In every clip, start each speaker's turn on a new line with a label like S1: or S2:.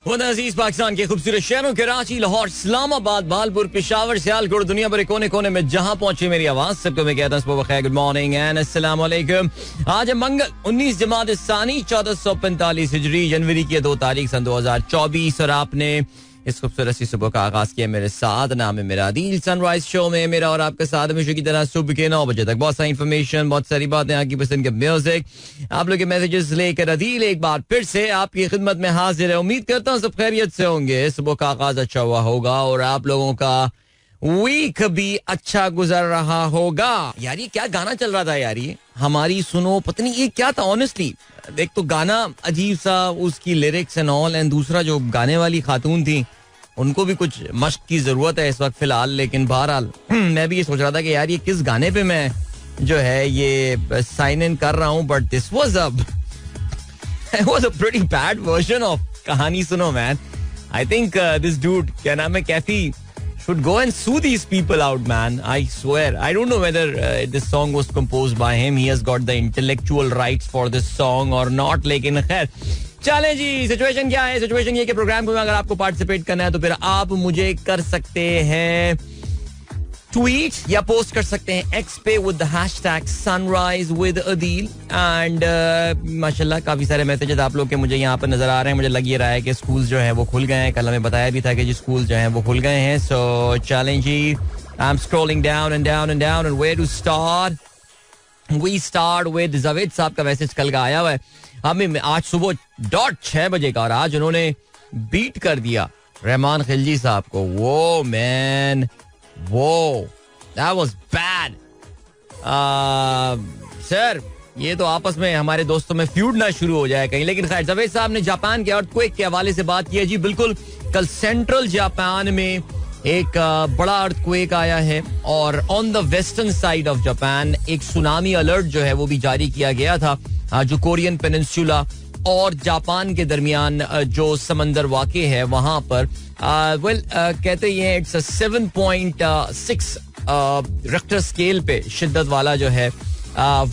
S1: अजीज पाकिस्तान के खूबसूरत शहरों कराची, लाहौर, इस्लामाबाद, भालपुर, पेशावर, सियालकोट, दुनिया भर कोने कोने में जहां पहुंचे मेरी आवाज सबको मैं कहता हूं गुड मॉर्निंग एंड अस्सलाम वालेकुम। आज है मंगल 19 जमात सानी 1445 हिजरी, जनवरी की 2 तारीख सन 2024 और आपने इस खूबसूरत सी सुबह का आगाज किया मेरे साथ। नाम है मेरा आदिल। सनराइज शो में मेरा और आपका साथ हमेशा की तरह सुबह के 9 बजे तक बहुत सारी इन्फॉर्मेशन, बहुत सारी बातें, आपकी पसंद के म्यूजिक, आप लोग के मैसेजेस लेकर आदिल एक बार फिर से आपकी खिदमत में हाजिर है। उम्मीद करता हूँ सब खैरियत से होंगे, सुबह का आगाज अच्छा हुआ होगा और आप लोगों का वीक भी अच्छा गुजर रहा होगा। यार ये क्या गाना चल रहा था यार, ये हमारी सुनो, पता नहीं ये क्या था ऑनेस्टली। एक तो गाना अजीब सा, उसकी लिरिक्स एंड ऑल, एंड दूसरा जो गाने वाली खातून थी उनको भी कुछ मश्क की जरूरत है इस वक्त फिलहाल। लेकिन बहरहाल मैं भी ये सोच रहा था कि यार ये किस गाने पे मैं जो है ये साइन इन कर रहा हूँ, but this was a pretty bad version of कहानी सुनो man. I think this dude, क्या नाम है, Kaifi, should go and sue these people out, man. I swear. I don't know whether this song was composed by him. He has got the intellectual rights for this song or not. लेकिन खैर चलें जी, situation क्या है? Situation ये कि programme में अगर आपको पार्टिसिपेट करना है तो फिर आप मुझे कर सकते हैं ट्वीट या पोस्ट कर सकते हैं एक्स पे with the hashtag sunrise with Adeel. And माशाल्लाह काफी सारे मैसेजेस आप लोग के मुझे यहाँ पर नजर आ रहे हैं। मुझे लग ये रहा है कि स्कूल जो है वो खुल गए हैं। कल हमें बताया भी था कि जी स्कूल जो है वो खुल गए हैं। सो चलें जी, I am scrolling down and down and down and where to start. We start with Javed साहब का मैसेज कल का आया हुआ है हमें आज सुबह 6 बजे का, और आज उन्होंने बीट कर दिया रहमान खिलजी साहब को। वो मैन, वो that was bad. सर ये तो आपस में हमारे दोस्तों में फ्यूड ना शुरू हो जाए कहीं। लेकिन खैर, जावेद साहब ने जापान के अर्थक्वेक के हवाले से बात की है जी। बिल्कुल, कल सेंट्रल जापान में एक बड़ा अर्थक्वेक आया है और on the western side of Japan एक सुनामी अलर्ट जो है वो भी जारी किया गया था, जो कोरियन पेनिनसुला और जापान के दरमियान जो समंदर वाक़े है वहां पर कहते हैं इट्स 7.6 रिक्टर स्केल पे शिद्दत वाला जो है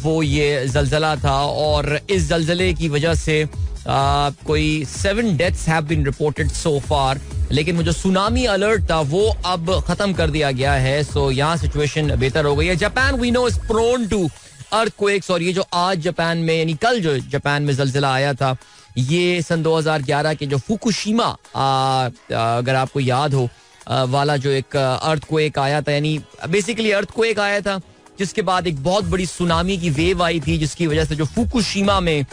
S1: वो ये जलजला था। और इस जलजले की वजह से कोई 7 डेथ्स हैव बीन रिपोर्टेड सो फार। लेकिन वो जो सुनामी अलर्ट था वो अब खत्म कर दिया गया है। सो यहाँ सिचुएशन बेहतर हो गई है। Japan we know is prone to earthquakes, और ये जो आज जापान में यानी कल जो जापान में जलजला आया था ये सन 2011 के जो फुकुशिमा अगर आपको याद हो वाला जो एक अर्थक्वेक आया था, यानी बेसिकली अर्थक्वेक आया था जिसके बाद एक बहुत बड़ी सुनामी की वेव आई थी, जिसकी वजह से जो फुकुशिमा में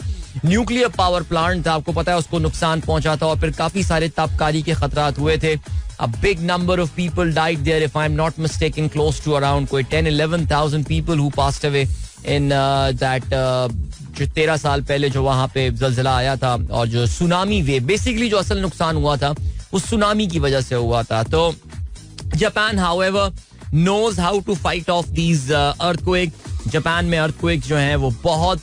S1: न्यूक्लियर पावर प्लांट था आपको पता है उसको नुकसान पहुंचा था और फिर काफी सारे तापकारी के खतरात हुए थे। A big number of people died there, if I'm not mistaken, close to around कोई 10-11,000 people who passed away in that जो 13 साल पहले जो वहां पे जलजला आया था। और जो सुनामी वेव, बेसिकली जो असल नुकसान हुआ था उस सुनामी की वजह से हुआ था। तो Japan however knows how to fight off these earthquake। Japan में earthquake जो हैं वो बहुत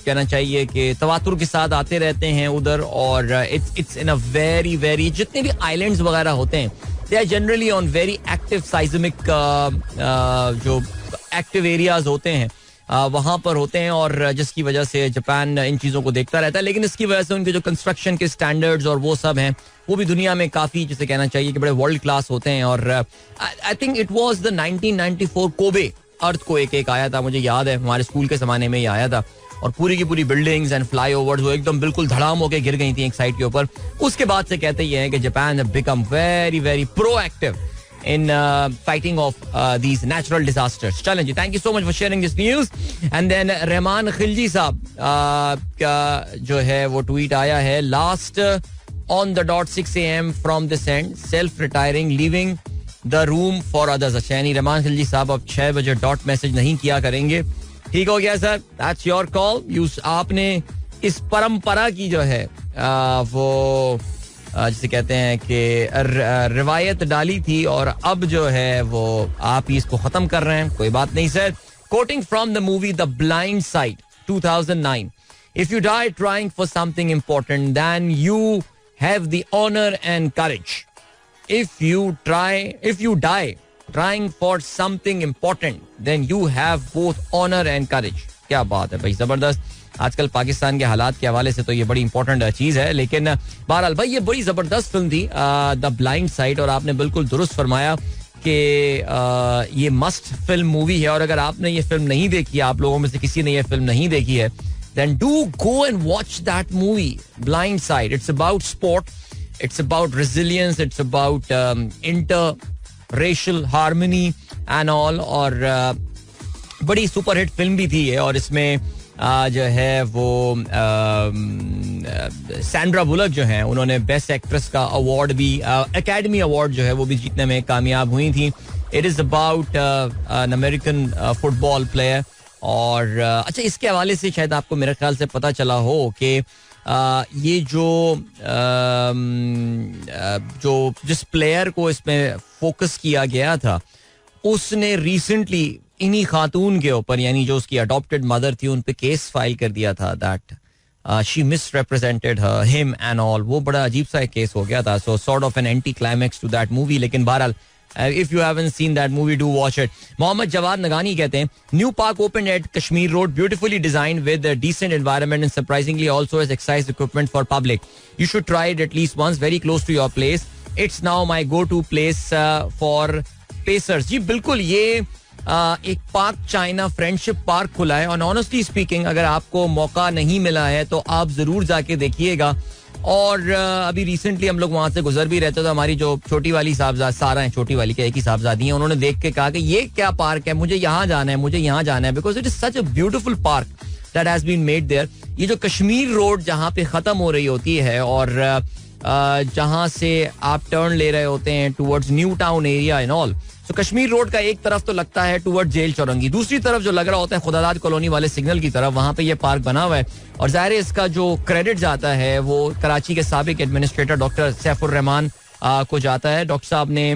S1: कहना चाहिए कि तवातुर के साथ आते रहते हैं उधर, और it's in a very very, जितने भी आइलैंड्स वगैरह होते हैं they are generally on very active seismic, जो एक्टिव एरियाज होते हैं वहां पर होते हैं, और जिसकी वजह से जापान इन चीज़ों को देखता रहता है। लेकिन इसकी वजह से उनके जो कंस्ट्रक्शन के स्टैंडर्ड्स और वो सब हैं वो भी दुनिया में काफ़ी, जिसे कहना चाहिए कि बड़े वर्ल्ड क्लास होते हैं। और I think it was the 1994 Kobe earthquake एक आया था, मुझे याद है हमारे स्कूल के ज़माने में ही आया था, और पूरी की पूरी बिल्डिंग्स एंड फ्लाईओवर्स वो एकदम बिल्कुल धड़ाम होकर गिर गई थी एक साइड के ऊपर। उसके बाद से कहते ये हैं कि Japan have become very very proactive in fighting off these natural disasters. चलें जी, thank you so much for sharing this news. And then Rahman Khilji साहब का जो है वो ट्वीट आया है, last on the dot 6 AM from this end, self retiring, leaving the room for others. अच्छा, यानी रहमान खिलजी साहब अब 6 बजे डॉट मैसेज नहीं किया करेंगे। ठीक हो गया सर, that's your call. आपने इस परंपरा की जो है वो जिसे कहते हैं कि रिवायत डाली थी और अब जो है वो आप ही इसको खत्म कर रहे हैं। कोई बात नहीं sir. Quoting from the movie the Blind Side 2009, if you die trying for something important then you have the honour and courage. If you die trying for something important then you have both honour and courage. क्या बात है भाई, जबरदस्त। आजकल पाकिस्तान के हालात के हवाले से तो ये बड़ी इंपॉर्टेंट चीज़ है. लेकिन बहरहाल भाई ये बड़ी ज़बरदस्त फिल्म थी द ब्लाइंड साइड, और आपने बिल्कुल दुरुस्त फरमाया कि ये मस्ट फिल्म मूवी है. और अगर आपने ये फिल्म नहीं देखी है, आप लोगों में से किसी ने ये फिल्म नहीं देखी है, then do go and watch that movie, Blind Side. It's about sport, it's about resilience, it's about inter-racial harmony and all. और बड़ी सुपर हिट फिल्म भी थी ये. और इसमें जो है वो सैंड्रा बुलक जो है, उन्होंने बेस्ट एक्ट्रेस का अवार्ड भी, एकेडमी अवार्ड जो है वो भी जीतने में कामयाब हुई थी. It is about an American football player. और अच्छा, इसके हवाले से शायद आपको मेरे ख्याल से पता चला हो कि ये जो जिस प्लेयर को इसमें फोकस किया गया था, उसने रिसेंटली इन्हीं खातून के ऊपर, यानी जो उसकी अडॉप्टेड मदर थी, उन पे केस फाइल कर दिया था that she misrepresented him and all. वो बड़ा अजीब सा एक केस हो गया था. So sort of an anti climax to that movie. लेकिन बहरहाल if you haven't seen that movie, do watch it. Mohammad Jawad नगानी कहते हैं, new park opened at Kashmir Road, beautifully designed with a decent environment and surprisingly also has exercise equipment for public. You should try it at least once, very close to your place. It's now my go-to place for pacers. जी बिल्कुल, ये एक park China friendship park खुला है. और honestly speaking, अगर आपको मौका नहीं मिला है तो आप जरूर जाके देखिएगा. और अभी रिसेंटली हम लोग वहां से गुजर भी रहते, तो हमारी जो छोटी वाली साहबजाद, सारा है छोटी वाली के एक ही साहबजादी हैं, उन्होंने देख के कहा कि ये क्या पार्क है, मुझे यहाँ जाना है, मुझे यहाँ जाना है, because it is such a beautiful park that has been made there. ये जो कश्मीर रोड जहाँ पे खत्म हो रही होती है और जहाँ से आप टर्न ले रहे होते हैं towards new town area and all, तो कश्मीर रोड का एक तरफ तो लगता है टुवर्ड जेल चौरंगी, दूसरी तरफ जो लग रहा होता है खुदादाद कॉलोनी वाले सिग्नल की तरफ, वहां पे ये पार्क बना हुआ है. और जाहिर है इसका जो क्रेडिट जाता है वो कराची के साबिक एडमिनिस्ट्रेटर डॉक्टर सैफुर रहमान को जाता है. डॉक्टर साहब ने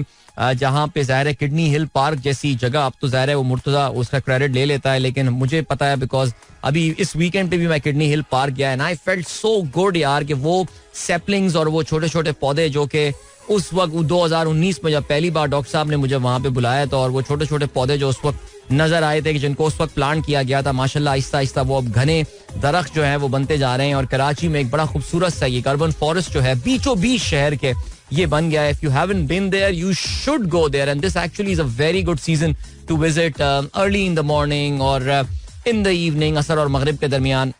S1: जहाँ पे जाहिर है किडनी हिल पार्क जैसी जगह, अब तो जाहिर है वो मुर्तजा उसका क्रेडिट ले लेता है, लेकिन मुझे पता है बिकॉज अभी इस वीकेंड पे भी मैं किडनी हिल पार्क गया and I felt so good यार, कि वो सैपलिंग्स और वो छोटे छोटे पौधे जो कि उस वक्त 2019 में जब पहली बार डॉक्टर साहब ने मुझे वहां पे बुलाया था, और वो छोटे छोटे पौधे जो उस वक्त नजर आए थे कि जिनको उस वक्त प्लांट किया गया था, माशाल्लाह आहिस्ता आहिस्ता वो अब घने दरख्त जो है वो बनते जा रहे हैं. और कराची में एक बड़ा खूबसूरत सा ये अर्बन फॉरेस्ट जो है बीचों बीच शहर के ये बन गया है. If you haven't been there you should go there, and this actually is a very good season to visit early in the morning और इन द इवनिंग, असर और मगरिब के दरमियान,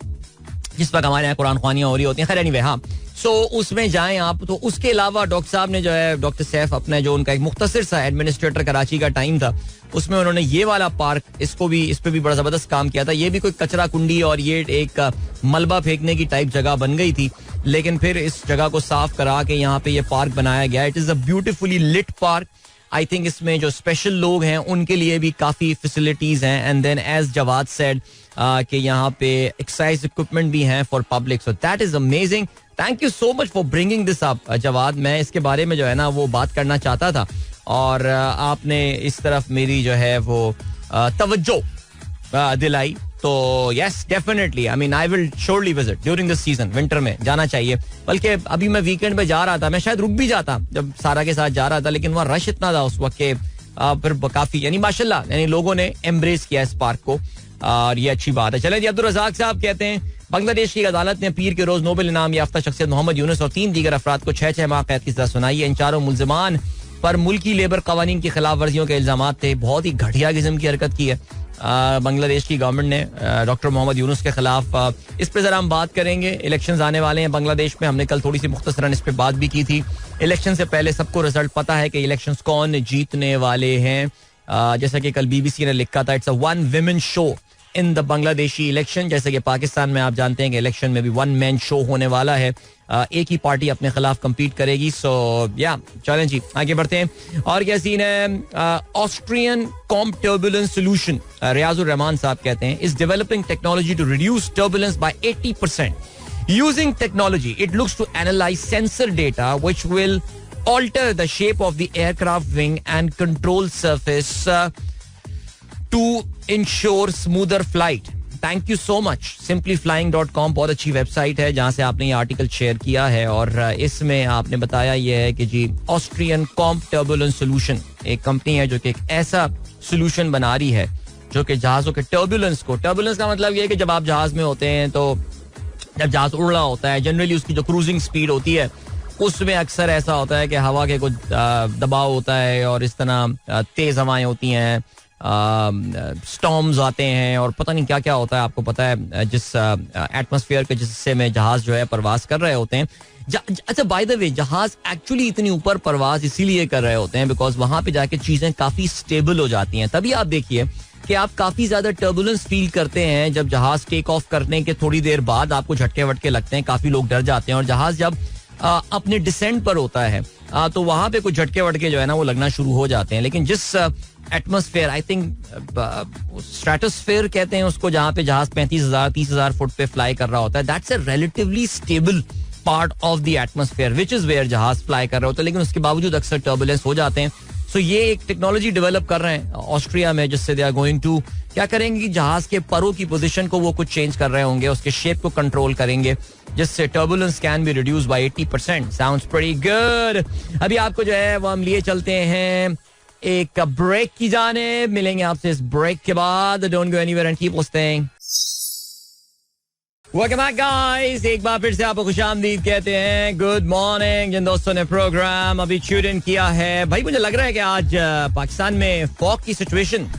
S1: जिस वक्त हमारे यहाँ कुरान ख्वानियाँ हो रही होती हैं. खैर एनीवे, हाँ, सो उसमें जाएं आप. तो उसके अलावा डॉक्टर साहब ने जो है, डॉक्टर सैफ, अपना जो उनका एक मुख्तसर सा एडमिनिस्ट्रेटर कराची का टाइम था, उसमें उन्होंने ये वाला पार्क, इस पे भी बड़ा जबरदस्त काम किया था. ये भी कोई कचरा कुंडी और ये एक मलबा फेंकने की टाइप जगह बन गई थी, लेकिन फिर इस जगह को साफ करा के यहाँ पे ये पार्क बनाया गया. It is a beautifully lit park. I think इसमें जो स्पेशल लोग हैं उनके लिए भी काफी फैसिलिटीज हैं. And then as Jawad said कि यहाँ पे एक्सरसाइज इक्विपमेंट भी हैं for public. So that is amazing. Thank you so much for bringing this up Jawad. मैं इसके बारे में जो है ना वो बात करना चाहता था, और आपने इस तरफ मेरी जो है वो तवज्जो दिलाई. तो yes, definitely, I mean I will surely visit during this season. Winter में जाना चाहिए. बल्कि अभी मैं वीकेंड पे जा रहा था, मैं शायद रुक भी जाता जब सारा के साथ जा रहा था, लेकिन वहाँ रश इतना था उस वक्त के फिर काफी, यानी माशाल्लाह, यानी लोगों ने एम्ब्रेस किया इस पार्क को, और ये अच्छी बात है. चलें जी, अब्दुल रज़ाक साहब कहते हैं, बांग्लादेश की अदालत ने पीर के रोज नोबेल इनाम याफ्ता शख्सियत मोहम्मद यूनुस और 3 दीगर अफराद को 6 माह कैद की सजा सुनाई है. इन चारों मुल्जिमान पर मुल्की लेबर कवानीन की खिलाफ वर्जियों के इल्जाम थे. बहुत ही घटिया किस्म की हरकत की है बांग्लादेश की गवर्नमेंट ने डॉक्टर मोहम्मद यूनुस के खिलाफ. इस पे जरा हम बात करेंगे. इलेक्शंस आने वाले हैं बांग्लादेश में. हमने कल थोड़ी सी मुख्तसरन इस पे बात भी की थी. इलेक्शन से पहले सबको रिजल्ट पता है कि इलेक्शंस कौन जीतने वाले हैं. जैसा कि कल BBC ने लिखा था, it's a one women show in the Bangladeshi election. जैसे कि पाकिस्तान में आप जानते हैं कि इलेक्शन में भी वन मैन शो होने वाला है. एक ही पार्टी अपने खिलाफ compete करेगी. सो या चलें जी, आगे बढ़ते हैं. और क्या सीन है? Austrian comp turbulence solution, Riazur Rahman साहब कहते हैं, is developing technology to reduce turbulence by 80%. Using technology, it looks to analyze sensor data which will alter the shape of the aircraft wing and control surface to ensure smoother flight. Thank you so much. Simpliflying.com बहुत अच्छी website है जहां से आपने ये article share किया है, और इसमें आपने बताया ये है कि जी ऑस्ट्रियन कॉम्प टर्बुलेंस सोल्यूशन एक कंपनी है जो कि एक ऐसा सोल्यूशन बना रही है जो कि जहाज़ों के टर्बुलेंस का मतलब ये है कि जब आप जहाज़ में होते हैं तो जब जहाज़ उड़ रहा होता है जनरली उसकी जो क्रूजिंग स्पीड होती है उसमें अक्सर ऐसा होता है कि हवा के कुछ दबाव होता है और इस तरह तेज़ हवाएं होती हैं, स्टॉर्म्स आते हैं और पता नहीं क्या क्या होता है. आपको पता है जिस एटमॉस्फेयर के जिससे में जहाज जो है परवाज कर रहे होते हैं. अच्छा बाय द वे जहाज एक्चुअली इतनी ऊपर परवाज इसीलिए कर रहे होते हैं बिकॉज वहां पे जाके चीजें काफी स्टेबल हो जाती हैं. तभी आप देखिए कि आप काफी ज्यादा टर्बुलेंस फील करते हैं जब जहाज टेक ऑफ करने के थोड़ी देर बाद आपको झटके वटके लगते हैं, काफी लोग डर जाते हैं. और जहाज जब अपने डिसेंट पर होता है तो वहां पे कुछ झटके वटके जो है ना वो लगना शुरू हो जाते हैं. लेकिन जिस एटमॉस्फेयर आई थिंक स्ट्रेटोस्फेयर कहते हैं उसको, जहां पे जहाज 35,000-30,000 फुट पे फ्लाई कर रहा होता है, that's a relatively stable part of the atmosphere which is where जहाज फ्लाई कर रहा होता है. लेकिन उसके बावजूद अक्सर टर्बुलेंस हो जाते हैं. सो ये एक टेक्नोलॉजी डेवलप कर रहे हैं ऑस्ट्रिया में जिससे दे आर गोइंग टू क्या करेंगे कि जहाज के परों की पोजीशन को वो कुछ चेंज कर रहे होंगे, उसके शेप को कंट्रोल करेंगे जिससे turbulence can be reduce by 80%. Sounds pretty good. अभी आपको जो है वो हम लिए चलते हैं एक ब्रेक की जाने. मिलेंगे आपसे इस ब्रेक के बाद. Don't go anywhere and keep listening. Welcome back guys. एक बार फिर से आपको खुशामदीद कहते हैं. Good morning. जिन दोस्तों ने प्रोग्राम अभी ट्यून इन किया है, भाई मुझे लग रहा है कि आज पाकिस्तान में फॉग की सिचुएशन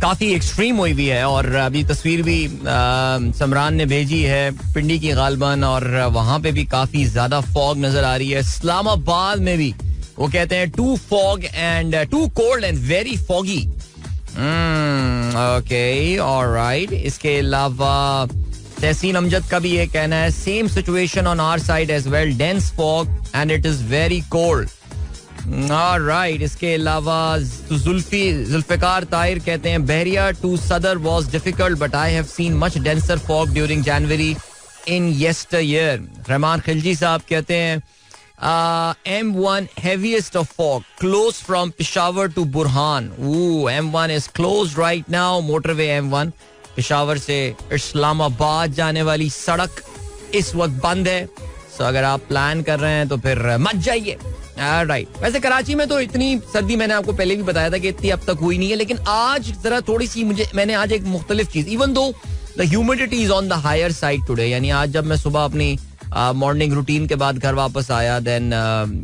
S1: काफी एक्सट्रीम हुई हुई है. और अभी तस्वीर भी समरान ने भेजी है पिंडी की गालबन, और वहां पे भी काफी ज्यादा फॉग नजर आ रही है. इस्लामाबाद में भी वो कहते हैं too fog and too cold and very foggy. Okay alright. इसके अलावा तहसीन अमजद का भी ये कहना है same situation on our side as well, dense fog and it is very cold. Alright. इसके अलावा जुल्फिकार ताहिर कहते हैं Bahria to Saddar was difficult but I have seen much denser fog during January in yesteryear. Rehman Khilji साहब कहते हैं M1 heaviest of fog close from Peshawar to Burhan. M1 is closed right now. Motorway M1 Peshawar से इस्लामाबाद जाने वाली सड़क इस वक्त बंद है. सो अगर आप प्लान कर रहे हैं तो फिर मत जाइए. राइट. वैसे कराची में तो इतनी सर्दी मैंने आपको पहले भी बताया था कि इतनी अब तक हुई नहीं है, लेकिन आज जरा थोड़ी सी मैंने आज एक मुख्तलिफ चीज, even though the humidity is on the higher side today, यानी आज जब मैं सुबह अपनी मॉर्निंग रूटीन के बाद घर वापस आया देन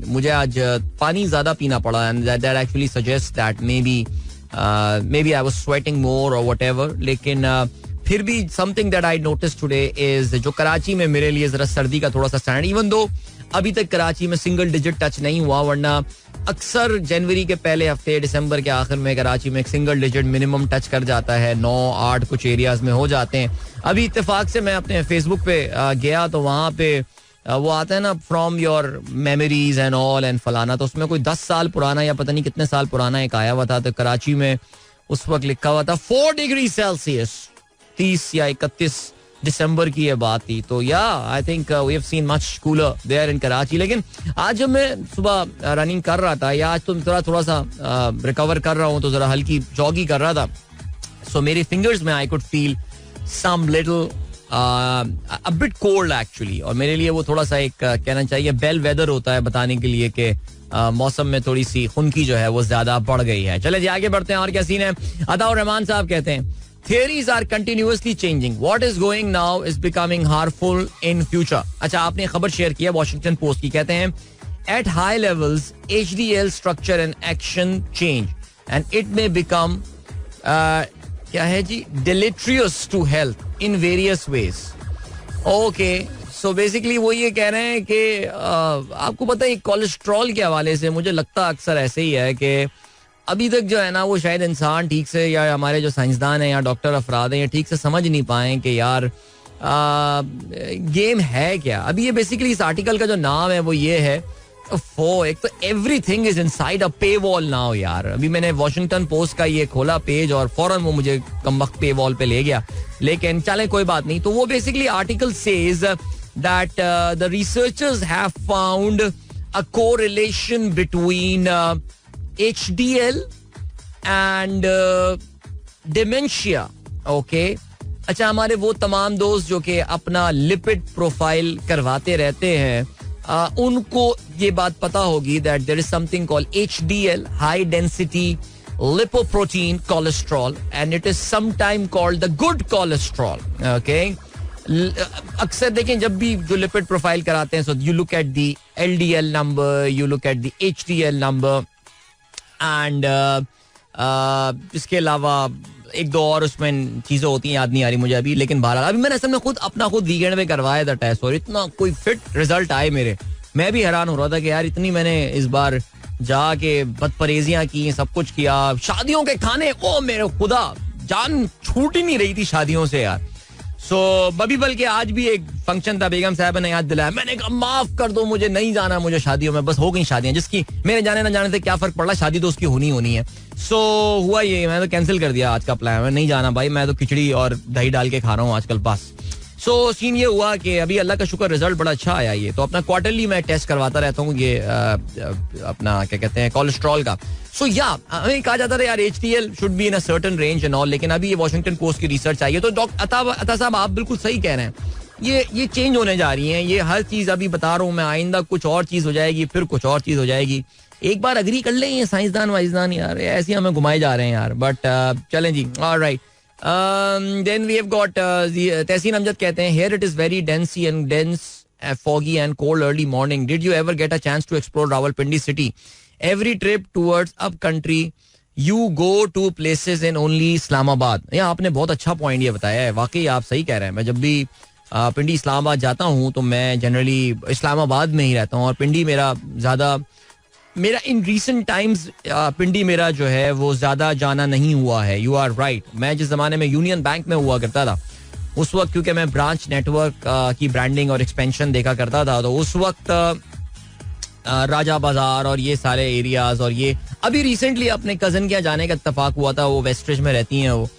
S1: मुझे आज पानी ज्यादा पीना पड़ा and that actually suggest that maybe I was sweating more और व्हाटएवर. लेकिन फिर भी something that I notice today is जो कराची में मेरे लिए जरा सर्दी का थोड़ा सा स्टैंड, इवन दो अभी तक कराची में सिंगल डिजिट टच नहीं हुआ, वरना अक्सर जनवरी के पहले हफ्ते दिसंबर के आखिर में कराची में एक सिंगल डिजिट मिनिमम टच कर जाता है. 9-8 कुछ एरियाज में हो जाते हैं. अभी इत्तेफाक से मैं अपने फेसबुक पे गया तो वहां पे वो आता है ना from your memories and all and फलाना, तो उसमें कोई 10 साल पुराना या पता नहीं कितने साल पुराना एक आया हुआ था. तो कराची में उस वक्त लिखा हुआ था 4 डिग्री सेल्सियस, 30 या 31 दिसंबर की ये बात थी. तो yeah I think we have seen much cooler there in Karachi. लेकिन आज जब मैं सुबह रनिंग कर रहा था, या आज तो थोड़ा सा रिकवर कर रहा हूँ, तो जरा हल्की जॉग ही कर रहा था, सो मेरे फिंगर्स में I could feel some little a bit cold actually. और मेरे लिए वो थोड़ा सा एक कहना चाहिए बेल वेदर होता है बताने के लिए कि मौसम में थोड़ी सी खुनकी जो है वो ज्यादा बढ़ गई है. चले जी आगे बढ़ते हैं. और क्या सीन है. अताउर रहमान साहब कहते हैं theories are continuously changing. What is going now is becoming harmful in future. अच्छा, आपने खबर शेयर किया वॉशिंगटन पोस्ट की. कहते हैं at high levels HDL structure and action change and it may become क्या है जी deleterious to health in various ways. Okay, so basically वो ये कह रहे हैं कि आपको पता है कोलेस्ट्रॉल के हवाले से मुझे लगता अक्सर ऐसे ही है कि अभी तक जो है ना वो शायद इंसान ठीक से, या हमारे जो साइंसदान हैं या डॉक्टर अफराद हैं, ये ठीक से समझ नहीं पाए कि यार गेम है क्या. अभी ये बेसिकली इस आर्टिकल का जो नाम है वो ये है एक तो एवरीथिंग इज इनसाइड अ पे वॉल नाउ. यार अभी मैंने वॉशिंगटन पोस्ट का ये खोला पेज और फौरन वो मुझे कमबख्त पे वॉल पे ले गया. लेकिन चले कोई बात नहीं. तो वो basically article says that the researchers have found a correlation between HDL and dementia. Okay. अच्छा, हमारे वो तमाम दोस्त जो कि अपना लिपिड प्रोफाइल करवाते रहते हैं, उनको ये बात पता होगी that there is something called HDL, high density lipoprotein cholesterol and it is sometime called the good cholesterol. Okay. अक्सर देखें जब भी जो लिपिड प्रोफाइल कराते हैं, so you look at the LDL number, you look at the HDL number and इसके अलावा एक दो और उसमें चीजें होती हैं, याद नहीं आ रही मुझे अभी, लेकिन बहरहाल अभी मैंने असल में खुद वीकेंड में करवाया था टेस्ट और इतना कोई फिट रिजल्ट आए मेरे, मैं भी हैरान हो रहा था कि यार इतनी मैंने इस बार जाके बदपरहेजियां की, सब कुछ किया, शादियों के खाने, ओ मेरे खुदा जान छूट ही नहीं रही थी शादियों से यार. सो बबी बल्कि आज भी एक फंक्शन था, बेगम साहब ने याद दिलाया, मैंने कहा माफ कर दो मुझे नहीं जाना, मुझे शादियों में, बस हो गई शादियां, जिसकी मेरे जाने ना जाने से क्या फर्क पड़ा, शादी तो उसकी होनी है. सो हुआ ये, मैं तो कैंसिल कर दिया आज का प्लान, मैं नहीं जाना भाई, मैं तो खिचड़ी और दही डाल के खा रहा हूँ आजकल बस. सो सीन ये हुआ कि अभी अल्लाह का शुक्र रिजल्ट बड़ा अच्छा आया ये, तो अपना क्वार्टरली मैं टेस्ट करवाता रहता हूँ ये अपना क्या कहते हैं कोलेस्ट्रॉल का. सो या हमें कहा जाता था यार HDL should be in a certain range and all, लेकिन अभी ये वॉशिंगटन पोस्ट की रिसर्च आई है, तो डॉक्टर अता साहब आप बिल्कुल सही कह रहे हैं, ये चेंज होने जा रही है, ये हर चीज अभी बता रहा हूँ मैं, आइंदा कुछ और चीज हो जाएगी, फिर कुछ और चीज हो जाएगी. एक बार अग्री कर लें ये साइंसदान वाइंसदान यार, ऐसे हमें घुमाए जा रहे हैं यार, बट चलें जी. Alright. Then we have got Tehseen Amjad कहते हैं here it is very dense foggy and cold early morning. Did you ever get a chance to explore Rawalpindi city? Every trip towards up country you go to places in only Islamabad. या आपने बहुत अच्छा point ये बताया है, वाकई आप सही कह रहे हैं. मैं जब भी पिंडी इस्लामाबाद जाता हूँ तो मैं जनरली इस्लामाबाद में ही रहता हूँ और पिंडी मेरा इन रीसेंट टाइम्स पिंडी मेरा जो है वो ज्यादा जाना नहीं हुआ है. You are right. मैं जिस जमाने में यूनियन बैंक में हुआ करता था उस वक्त, क्योंकि मैं ब्रांच नेटवर्क की ब्रांडिंग और एक्सपेंशन देखा करता था, तो उस वक्त राजा बाजार और ये सारे एरियाज, और ये अभी रिसेंटली अपने कजन के यहाँ जाने का इत्तेफाक हुआ था, वो वेस्टरिज में रहती हैं वो,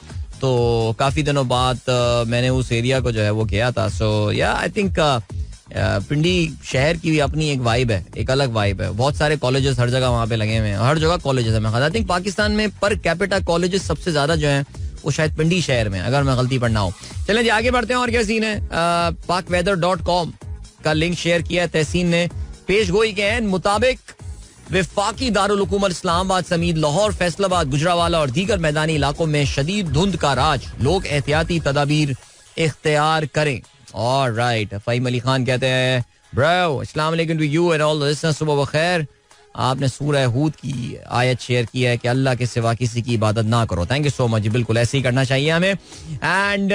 S1: तो काफी दिनों बाद मैंने उस एरिया को जो है वो किया था. सो या आई थिंक पिंडी शहर की भी अपनी एक वाइब है, एक अलग वाइब है. बहुत सारे कॉलेजेस हर जगह वहाँ पे लगे हुए हैं, हर जगह कॉलेजेस है. मैं आई थिंक पाकिस्तान में पर कैपिटा कॉलेजेस सबसे ज्यादा जो है वो शायद पिंडी शहर में, अगर मैं गलती पर ना हूँ. चलें जी आगे बढ़ते हैं. और क्या सीन है, pakweather.com का लिंक शेयर किया है तहसीन ने. पेश गोई के मुताबिक वफाकी दारुल हुकूमत इस्लामाबाद समेत लाहौर, फैसलाबाद, गुजरावाला और दीगर मैदानी इलाकों में शदीद धुंध का राज, लोग एहतियाती तदाबीर इख्तियार करें. ऑलराइट. फहीम अली खान कहते हैं ब्रो अस्सलाम वालेकुम to you and all the listeners, सुबह बखैर. आपने सूरह हूद की आयत शेयर की है कि अल्लाह के सिवा किसी की इबादत ना करो. Thank you so much. बिल्कुल ऐसे ही करना चाहिए हमें. एंड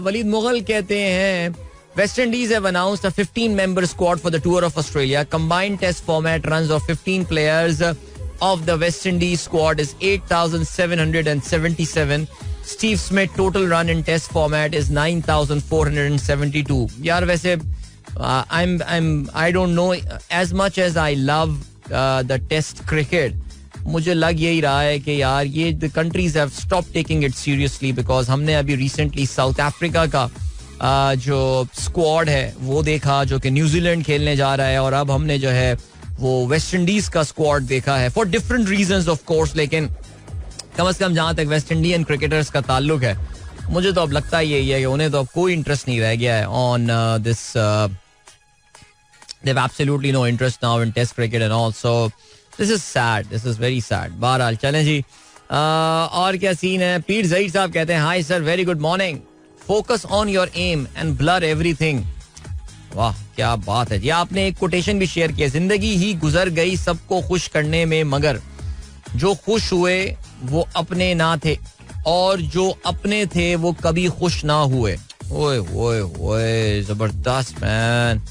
S1: वलीद मुगल कहते हैं West Indies have announced a 15-member squad for the tour of Australia. Combined test format runs of 15 players of the West Indies squad is 8,777. Steve Smith total run in test format is 9,472. यार वैसे I don't know as much as I love the test cricket. मुझे लग यही रहा है कि यार ये the countries have stopped taking it seriously because हमने अभी recently South Africa का जो स्क्वाड है वो देखा जो कि न्यूजीलैंड खेलने जा रहा है, और अब हमने जो है वो वेस्ट इंडीज का स्क्वाड देखा है for different reasons of course. लेकिन कम से कम जहां तक वेस्ट इंडियन क्रिकेटर्स का ताल्लुक है, मुझे तो अब लगता ही यही है कि उन्हें तो अब कोई इंटरेस्ट नहीं रह गया है on this. They have absolutely no interest now in test cricket and all. So this is sad, this is very sad. बहरहाल चलें जी. और क्या सीन है. पीर ज़हीर साहब कहते हैं hi sir, very good morning. Focus on your aim and blur everything. वाह क्या बात है. ये आपने एक कोटेशन भी शेयर किया, जिंदगी ही गुजर गई सबको खुश करने में, मगर जो खुश हुए वो अपने ना थे और जो अपने थे वो कभी खुश ना हुए. ओए ओए ओए जबरदस्त मैन,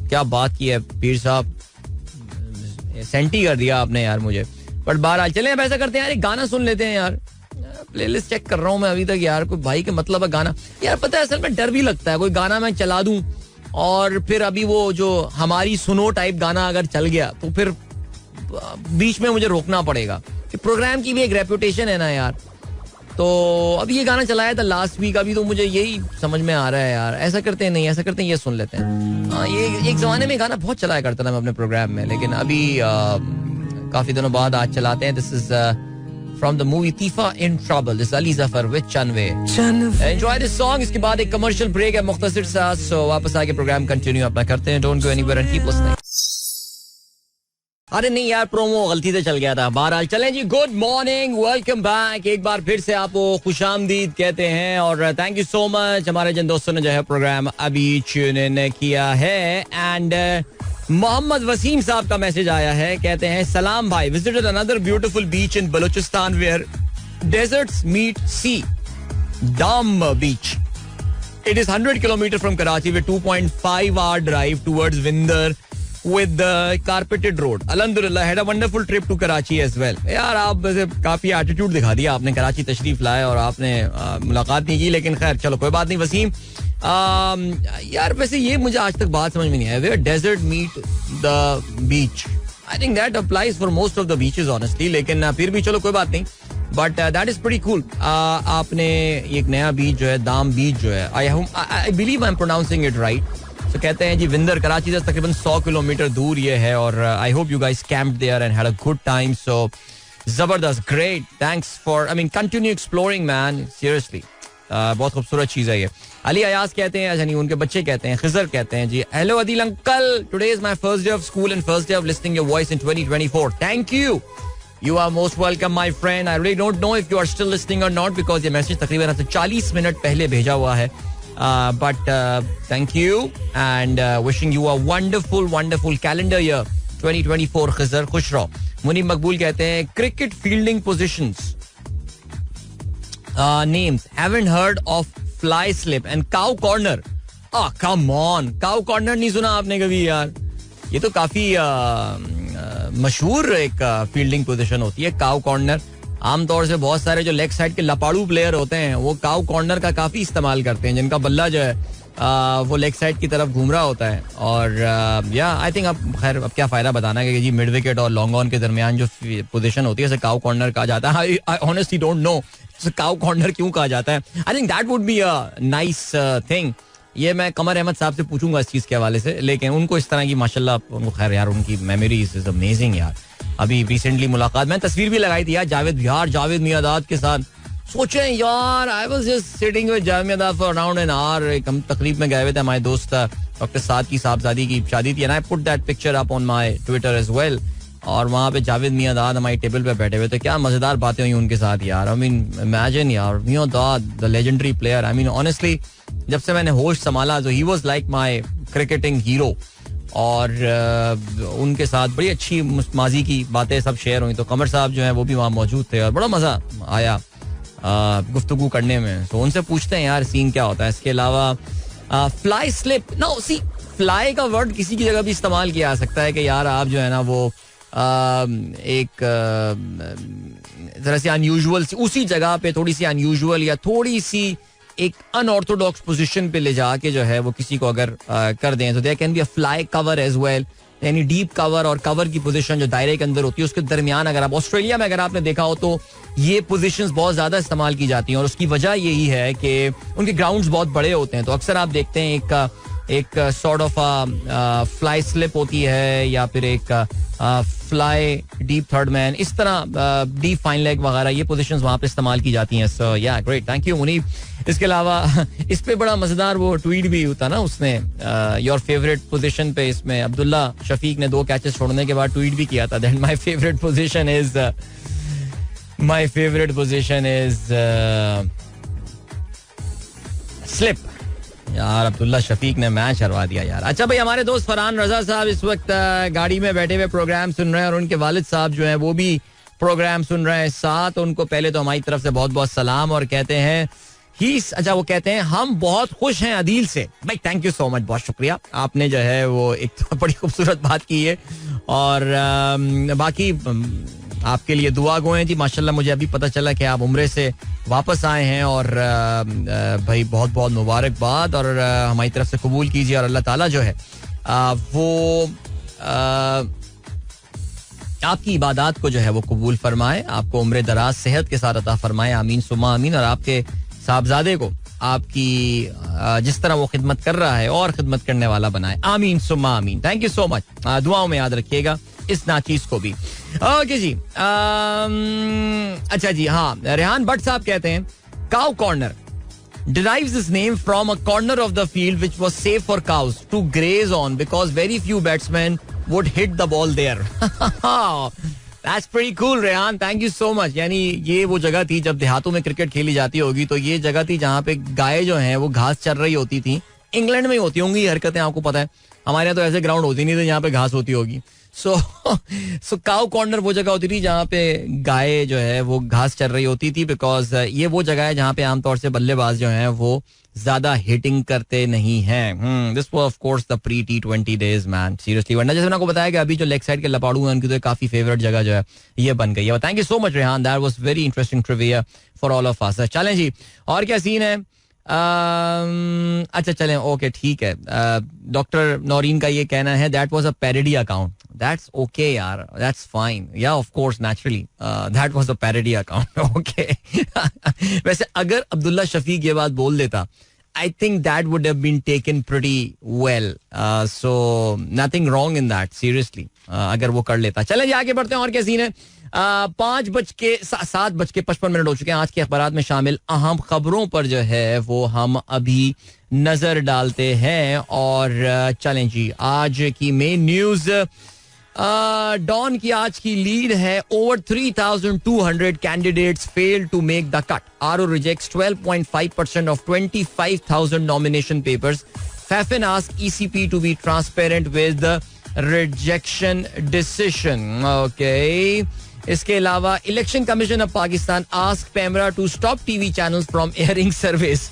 S1: क्या बात की है पीर साहब, सेंटी कर दिया आपने यार मुझे. बट बहरहाल चलें अब ऐसा करते हैं यार, एक गाना सुन लेते हैं यार. प्लेलिस्ट चेक कर रहा हूँ मैं अभी तक यार, कोई भाई के मतलब है गाना. यार पता है असल में डर भी लगता है कोई गाना मैं चला दूं और फिर अभी वो जो हमारी सुनो टाइप गाना अगर चल गया तो फिर बीच में मुझे रोकना पड़ेगा. प्रोग्राम की भी एक रेपुटेशन है ना यार. तो अभी ये गाना चलाया था लास्ट वीक, अभी तो मुझे यही समझ में आ रहा है यार. ऐसा करते हैं, नहीं ऐसा करते हैं, ये सुन लेते हैं. हाँ ये एक जमाने में गाना बहुत चलाया करता था मैं अपने प्रोग्राम में, लेकिन अभी काफी दिनों बाद आज चलाते हैं. This is from the movie Tifa in Trouble. This is Ali Zafar with Chanve. Enjoy this song. इसके बाद एक commercial break है मुख्तसर सा. So वापस आके प्रोग्राम कंटिन्यू अपना करते हैं. Don't go anywhere and keep listening. अरे नहीं यार, प्रोमो गलती से चल गया था. बहरहाल चलें जी, गुड मॉर्निंग, वेलकम बैक. एक बार फिर से आपको खुशामदीद कहते हैं और थैंक यू सो मच हमारे जिन दोस्तों ने जो है प्रोग्राम अभी ट्यून इन किया है. एंड मोहम्मद वसीम साहब का मैसेज आया है, कहते हैं सलाम भाई, visited another beautiful beach in Balochistan where deserts meet sea, Daam beach. It is 100 kilometers from Karachi with 2.5 hour drive towards Vindar with the carpeted road. Alhamdulillah, had a wonderful trip to Karachi as well. यार आप वैसे काफी attitude दिखा दिया आपने, कराची तशरीफ लाए और आपने मुलाकात नहीं की, लेकिन खैर चलो कोई बात नहीं. वसीम यार वैसे ये मुझे आज तक बात समझ में नहीं आया, where desert meet the beach. I think that applies for most of the beaches honestly, लेकिन फिर भी चलो कोई बात नहीं. But that is pretty cool. आपने एक नया बीच जो है, दाम बीच जो है, I believe I am pronouncing it right. तो कहते हैं जी विंदर कराची से तकरीबन 100 किलोमीटर दूर ये है और I hope you guys camped there and had a good time. So जबरदस्त, great, thanks for, I mean continue exploring man, seriously बहुत खूबसूरत चीज है ये. अली अयाज कहते हैं, अच्छा नहीं उनके बच्चे कहते हैं, खिजर कहते हैं जी, hello Adil uncle, today is my first day of school and first day of listening your voice in 2024. Thank you. You are most welcome, my friend. I really don't know if you are still listening or not because ये message तकरीबन 40 minute पहले भेजा हुआ है. But thank you and wishing you a wonderful calendar year 2024. Khizr खुश रहो. मुनीब मकबूल कहते हैं cricket fielding positions names haven't heard of fly slip and cow corner. Come on, cow corner नहीं सुना आपने कभी यार? ये तो काफी मशहूर एक फील्डिंग पोजीशन होती है काउ कॉर्नर. आमतौर से बहुत सारे जो लेग साइड के लपाड़ू प्लेयर होते हैं वो काउ कॉर्नर का काफी इस्तेमाल करते हैं, जिनका बल्ला जो है वो लेग साइड की तरफ घूम रहा होता है. और या आई थिंक अब खैर अब क्या फायदा बताना कि जी मिड विकेट और लॉन्ग ऑन के दरमियान जो पोजीशन होती है उसे काउ कॉर्नर कहा जाता है. I honestly don't know cow corner क्यों कहा जाता है. I think that would be a nice thing. ये मैं कमर अहमद साहब से पूछूंगा इस चीज के हवाले से, लेकिन उनको इस तरह की माशाल्लाह, उनको खैर यार उनकी मेमोरीज इज अमेजिंग यार. अभी रिसेंटली मुलाकात, मैं तस्वीर भी लगाई थी यार जावेद मियादाद के साथ. सोचे यार I was just sitting with Javed my dad for around an hour. एक हम तकरीब में गए हुए थे, हमारे दोस्त डॉक्टर साद की साहबजादी की शादी थी and I put that picture up on my Twitter as well. और वहाँ पे जावेद मियादाद हमारी टेबल पे बैठे हुए थे. क्या मजेदार बातें हुई उनके साथ यार. आई मीन इमेजिन यार, my dad the legendary player. I mean honestly जब से मैंने होश संभाला तो he was like my cricketing hero. और उनके साथ बड़ी अच्छी माजी की बातें सब शेयर हुई. तो कमर साहब जो है वो भी वहाँ मौजूद थे और बड़ा मजा आया गुफ्तगू करने में. तो उनसे पूछते हैं यार सीन क्या होता है. इसके अलावा फ्लाई स्लिप, नो सी फ्लाई का वर्ड किसी की जगह भी इस्तेमाल किया जा सकता है कि यार आप जो है ना वो एक जरा सी अनयूजुअल, उसी जगह पे थोड़ी सी अनयूजुअल या थोड़ी सी एक अनऑर्थोडॉक्स पोजीशन पे ले जाके जो है वो किसी को अगर कर दें तो there can be a fly cover as well. यानी डीप कवर और कवर की पोजीशन जो दायरे के अंदर होती है उसके दरमियान, अगर आप ऑस्ट्रेलिया में अगर आपने देखा हो तो ये पोजीशंस बहुत ज्यादा इस्तेमाल की जाती हैं. और उसकी वजह यही है कि उनके ग्राउंड्स बहुत बड़े होते हैं. तो अक्सर आप देखते हैं एक सॉर्ट ऑफ फ्लाई स्लिप होती है या फिर एक फ्लाई डीप थर्ड मैन, इस तरह डीप फाइन लेग वगैरह ये पोजीशंस वहां पे इस्तेमाल की जाती हैं. सो या ग्रेट, थैंक यू मुनीब. इसके अलावा इस पे बड़ा मजेदार वो ट्वीट भी होता ना उसने योर फेवरेट पोजीशन पे. इसमें अब्दुल्ला शफीक ने 2 कैचेस छोड़ने के बाद ट्वीट भी किया था that my favourite position is slip. यार अब्दुल्ला शफीक ने मैच हरवा दिया यार. अच्छा भाई, हमारे दोस्त फरहान रजा साहब इस वक्त गाड़ी में बैठे हुए प्रोग्राम सुन रहे हैं और उनके वालिद साहब जो हैं वो भी प्रोग्राम सुन रहे हैं साथ. उनको पहले तो हमारी तरफ से बहुत बहुत सलाम और कहते हैं अच्छा वो कहते हैं हम बहुत खुश हैं अदील से. भाई थैंक यू सो मच, बहुत शुक्रिया. आपने जो है वो एक तो बड़ी खूबसूरत बात की है और बाकी आपके लिए दुआ गो हैं जी. माशाल्लाह मुझे अभी पता चला कि आप उम्रे से वापस आए हैं और भाई बहुत बहुत मुबारकबाद और हमारी तरफ से कबूल कीजिए. और अल्लाह ताला जो है वो आपकी इबादत को जो है वो कबूल फरमाए, आपको उम्र दराज सेहत के साथ अता फरमाए. आमीन सुम्मा आमीन. और आपके साहबजादे को आपकी जिस तरह वो खिदमत कर रहा है और खिदमत करने वाला बनाए. आमीन सुम्मा आमीन. Thank you so much. दुआओं में याद रखिएगा इस नाचीज को भी. ओके जी. अच्छा जी, हाँ, रेहान भट्ट साहब कहते हैं cow corner derives its name from a corner of the field which was safe for cows to graze on because very few batsmen would hit the ball there. That's pretty cool, Rehan. Thank you so much. यानी ये वो जगह थी जब देहातों में cricket खेली जाती होगी, तो ये जगह थी जहाँ पे गाय जो हैं वो घास चर रही होती थी. इंग्लैंड में ही होती होंगी हरकतें, आपको पता है. हमारे यहाँ तो ऐसे ग्राउंड होती नहीं थे जहाँ पे घास होती होगी. सो काउ कॉर्नर वो जगह होती थी जहाँ पे गाय जो है वो घास चर रही होती थी, बिकॉज ये वो जगह है जहाँ पे आमतौर से बल्लेबाज जो हैं वो ज्यादा हिटिंग करते नहीं हैं. This was of course the pre T20 days man, seriously. वरना जैसे मैंने आपको बताया कि अभी जो लेग साइड के लपाड़ू हैं उनकी तो काफी फेवरेट जगह जो है ये बन गई है. Thank you so much Rehan, that was very interesting trivia for all of us. चलें जी, और क्या सीन है. अच्छा चलें, ओके ठीक है. डॉक्टर नौरीन का ये कहना है that was a parody account. That's okay यार, दैट्स फाइन. या of course naturally that was a parody account. Okay. वैसे अगर अब्दुल्ला शफीक ये बात बोल देता, I think that would have been taken pretty well. So nothing wrong in that, seriously. अगर वो कर लेता. चलें जी आगे बढ़ते हैं, और क्या सीन है. 7:55 हो चुके हैं. आज के अखबारात में शामिल अहम खबरों पर जो है वो हम अभी नजर डालते हैं. और चलें जी, आज की मेन न्यूज डॉन की आज की लीड है. Over 3,200 candidates fail to make the cut. RO rejects 12.5% of 25,000 nomination papers. FAFEN ask ECP to be transparent with the rejection decision. Okay. इसके अलावा election commission of Pakistan ask PEMRA to stop TV channels from airing service.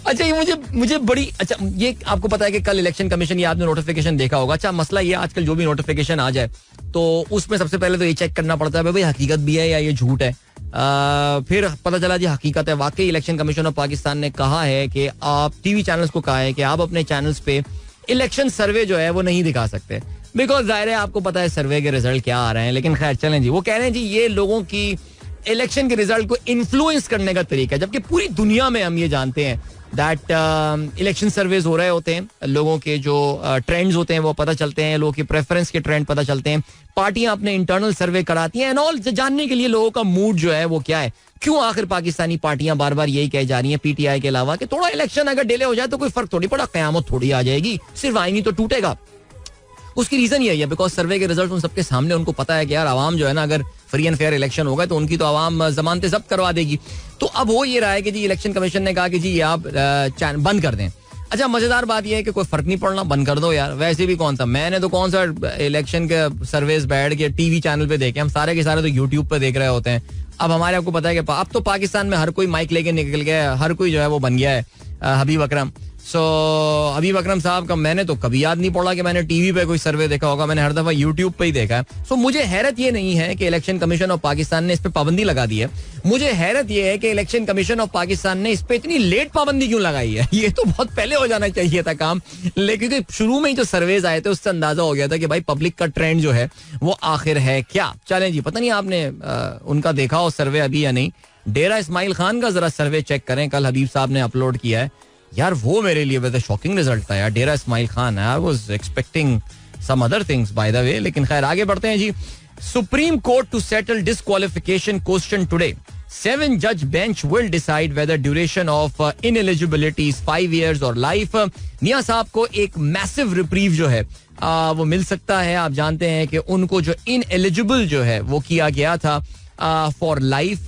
S1: अच्छा, ये मुझे बड़ी अच्छा, ये आपको पता है कि कल इलेक्शन कमीशन, ये आपने नोटिफिकेशन देखा होगा. अच्छा, मसला ये आजकल जो भी नोटिफिकेशन आ जाए तो उसमें सबसे पहले तो ये चेक करना पड़ता है भाई हकीकत भी है या ये झूठ है. फिर पता चला जी हकीकत है. वाकई इलेक्शन कमीशन ऑफ पाकिस्तान ने कहा है कि आप टीवी चैनल्स को कहा है कि आप अपने चैनल्स पे इलेक्शन सर्वे जो है वो नहीं दिखा सकते, बिकॉज जाहिर है आपको पता है सर्वे के रिजल्ट क्या आ रहे हैं. लेकिन खैर चलें जी, वो कह रहे हैं जी ये लोगों की इलेक्शन के रिजल्ट को इन्फ्लुएंस करने का तरीका है. जबकि पूरी दुनिया में हम ये जानते हैं दैट इलेक्शन सर्वेज हो रहे होते हैं, लोगों के जो ट्रेंड्स होते हैं वो पता चलते हैं, लोगों की प्रेफरेंस के ट्रेंड पता चलते हैं, पार्टियां अपने इंटरनल सर्वे कराती हैं एंड ऑल, जानने के लिए लोगों का मूड जो है वो क्या है. क्यों आखिर पाकिस्तानी पार्टियां बार बार यही कह जा रही हैं पीटीआई के अलावा कि थोड़ा इलेक्शन अगर डिले हो जाए तो कोई फर्क थोड़ी पड़ा, कयामत थोड़ी आ जाएगी, सिर्फ आईनी तो टूटेगा. उसकी रीजन यही है बिकॉज सर्वे के रिजल्ट उन सबके सामने, उनको पता है कि यार आवाम जो है ना, अगर फ्री एंड फेयर इलेक्शन होगा तो उनकी तो आवाम जमानतें जब्त करवा देगी. तो अब हो ये रहा है कि जी इलेक्शन कमीशन ने कहा कि जी आप बंद कर दें. अच्छा, मजेदार बात यह है कि कोई फर्क नहीं पड़ना, बंद कर दो यार. वैसे भी कौन सा, मैंने तो कौन सा इलेक्शन के सर्वेस बैठ के टीवी चैनल पे देखे, हम सारे के सारे तो यूट्यूब पे देख रहे होते हैं. अब हमारे आपको पता है कि अब तो पाकिस्तान में हर कोई माइक लेके निकल गया है, हर कोई जो है वो बन गया है हबीब अकरम. सो हबीब अकरम साहब का मैंने तो कभी याद नहीं पड़ा कि मैंने टीवी पे कोई सर्वे देखा होगा, मैंने हर दफा यूट्यूब पे ही देखा है. सो मुझे हैरत ये नहीं है कि इलेक्शन कमीशन ऑफ पाकिस्तान ने इस पे पाबंदी लगा दी है. मुझे हैरत ये है कि इलेक्शन कमीशन ऑफ पाकिस्तान ने इस पे इतनी लेट पाबंदी क्यों लगाई है. ये तो बहुत पहले हो जाना चाहिए था काम, लेकिन शुरू में ही जो सर्वेज आए थे उससे अंदाजा हो गया था कि भाई पब्लिक का ट्रेंड जो है वो आखिर है क्या. चलें जी, पता नहीं आपने उनका देखा हो सर्वे अभी या नहीं. डेरा इस्माइल खान का जरा सर्वे चेक करें, कल हबीब साहब ने अपलोड किया है यार. वो मेरे लिए वैसे शॉकिंग रिजल्ट था यार, Dera Ismail Khan. I was expecting some other things by the way, लेकिन खैर आगे बढ़ते हैं जी. Supreme court to settle disqualification question today. 7 जज bench will decide whether duration of ineligibility is 5 years और लाइफ. मियां साहब को एक मैसिव रिप्रीव जो है वो मिल सकता है. आप जानते हैं कि उनको जो इनएलिजिबल जो है वो किया गया था फॉर लाइफ,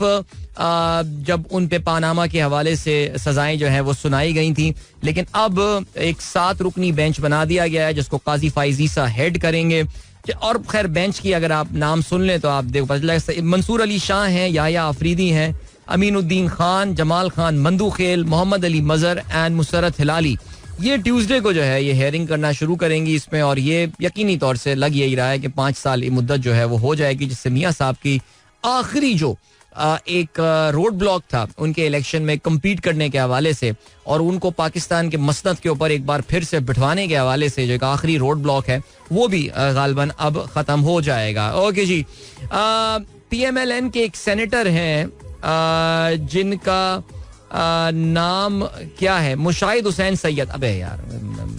S1: जब उन पे पानामा के हवाले से सजाएं जो है वो सुनाई गई थी. लेकिन अब एक 7 रुकनी बेंच बना दिया गया है जिसको काजी फाइजीसा हेड करेंगे. और खैर बेंच की अगर आप नाम सुन लें तो आप देखो पता चला मंसूर अली शाह हैं, याया अफरीदी हैं, अमीनुद्दीन खान, जमाल खान मंदूखेल, मोहम्मद अली मजर एंड मुसरत हिलाली. ये ट्यूसडे को जो है ये हेयरिंग करना शुरू करेंगी इसमें, और ये यकीनी तौर से लग यही रहा है कि 5 साल की मुद्दत जो है वो हो जाएगी, जिससे मियां साहब की आखिरी जो एक रोड ब्लॉक था उनके इलेक्शन में कम्पीट करने के हवाले से और उनको पाकिस्तान के मसनद के ऊपर एक बार फिर से बिठवाने के हवाले से जो एक आखिरी रोड ब्लॉक है वो भी गालबन अब खत्म हो जाएगा. ओके जी, PMLN के एक सेनेटर हैं जिनका नाम क्या है, मुशाहिद हुसैन सैयद. अबे यार,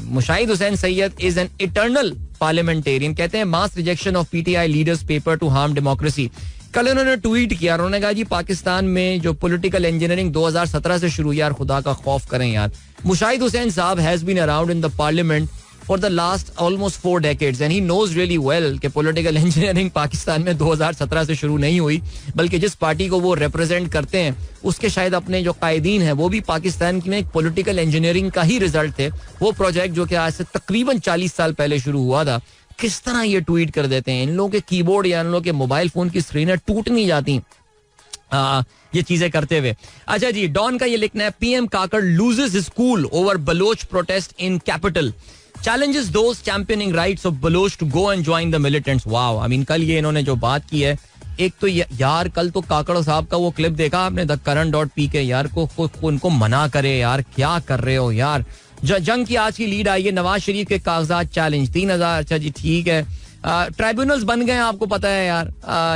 S1: Mushahid Hussain Syed is an eternal parliamentarian. कहते हैं mass rejection of PTI leaders paper to harm democracy. कल उन्होंने ट्वीट किया, उन्होंने कहा जी पाकिस्तान में जो पॉलिटिकल इंजीनियरिंग 2017 से शुरू, यार खुदा का खौफ करें यार. मुशाहिद हुसैन साहब has been around in the parliament for the last almost 4 decades and he knows really well कि political engineering पाकिस्तान में 2017 से शुरू नहीं हुई, बल्कि जिस पार्टी को वो represent करते हैं उसके शायद अपने जो कायदीन हैं वो भी पाकिस्तान की में एक political engineering का ही रिजल्ट थे. वो प्रोजेक्ट जो कि आज से तकरीबन 40 साल पहले शुरू हुआ था, किस तरह ये ट्वीट कर देते हैं. इन लोगों के कीबोर्ड या इन लोगों के मोबाइल फोन की स्क्रीनें टूट नहीं जाती ये चीजें करते हुए. अच्छा जी, डॉन का ये लिखना है, PM Kakar loses his cool over Baloch protest in capital, challenges those championing rights of Baloch to go and join the militants. Wow, I mean कल ये इन्होंने जो बात की है, एक तो यार कल तो काकड़ साहब का वो क्लिप देखा आपने द current.pk, यार को उनको मना करे यार, क्या कर रहे हो यार. जंग की आज की लीड आई है, नवाज शरीफ के कागजात चैलेंज 3000. अच्छा जी ठीक है, ट्राइब्यूनल्स बन गए, आपको पता है यार.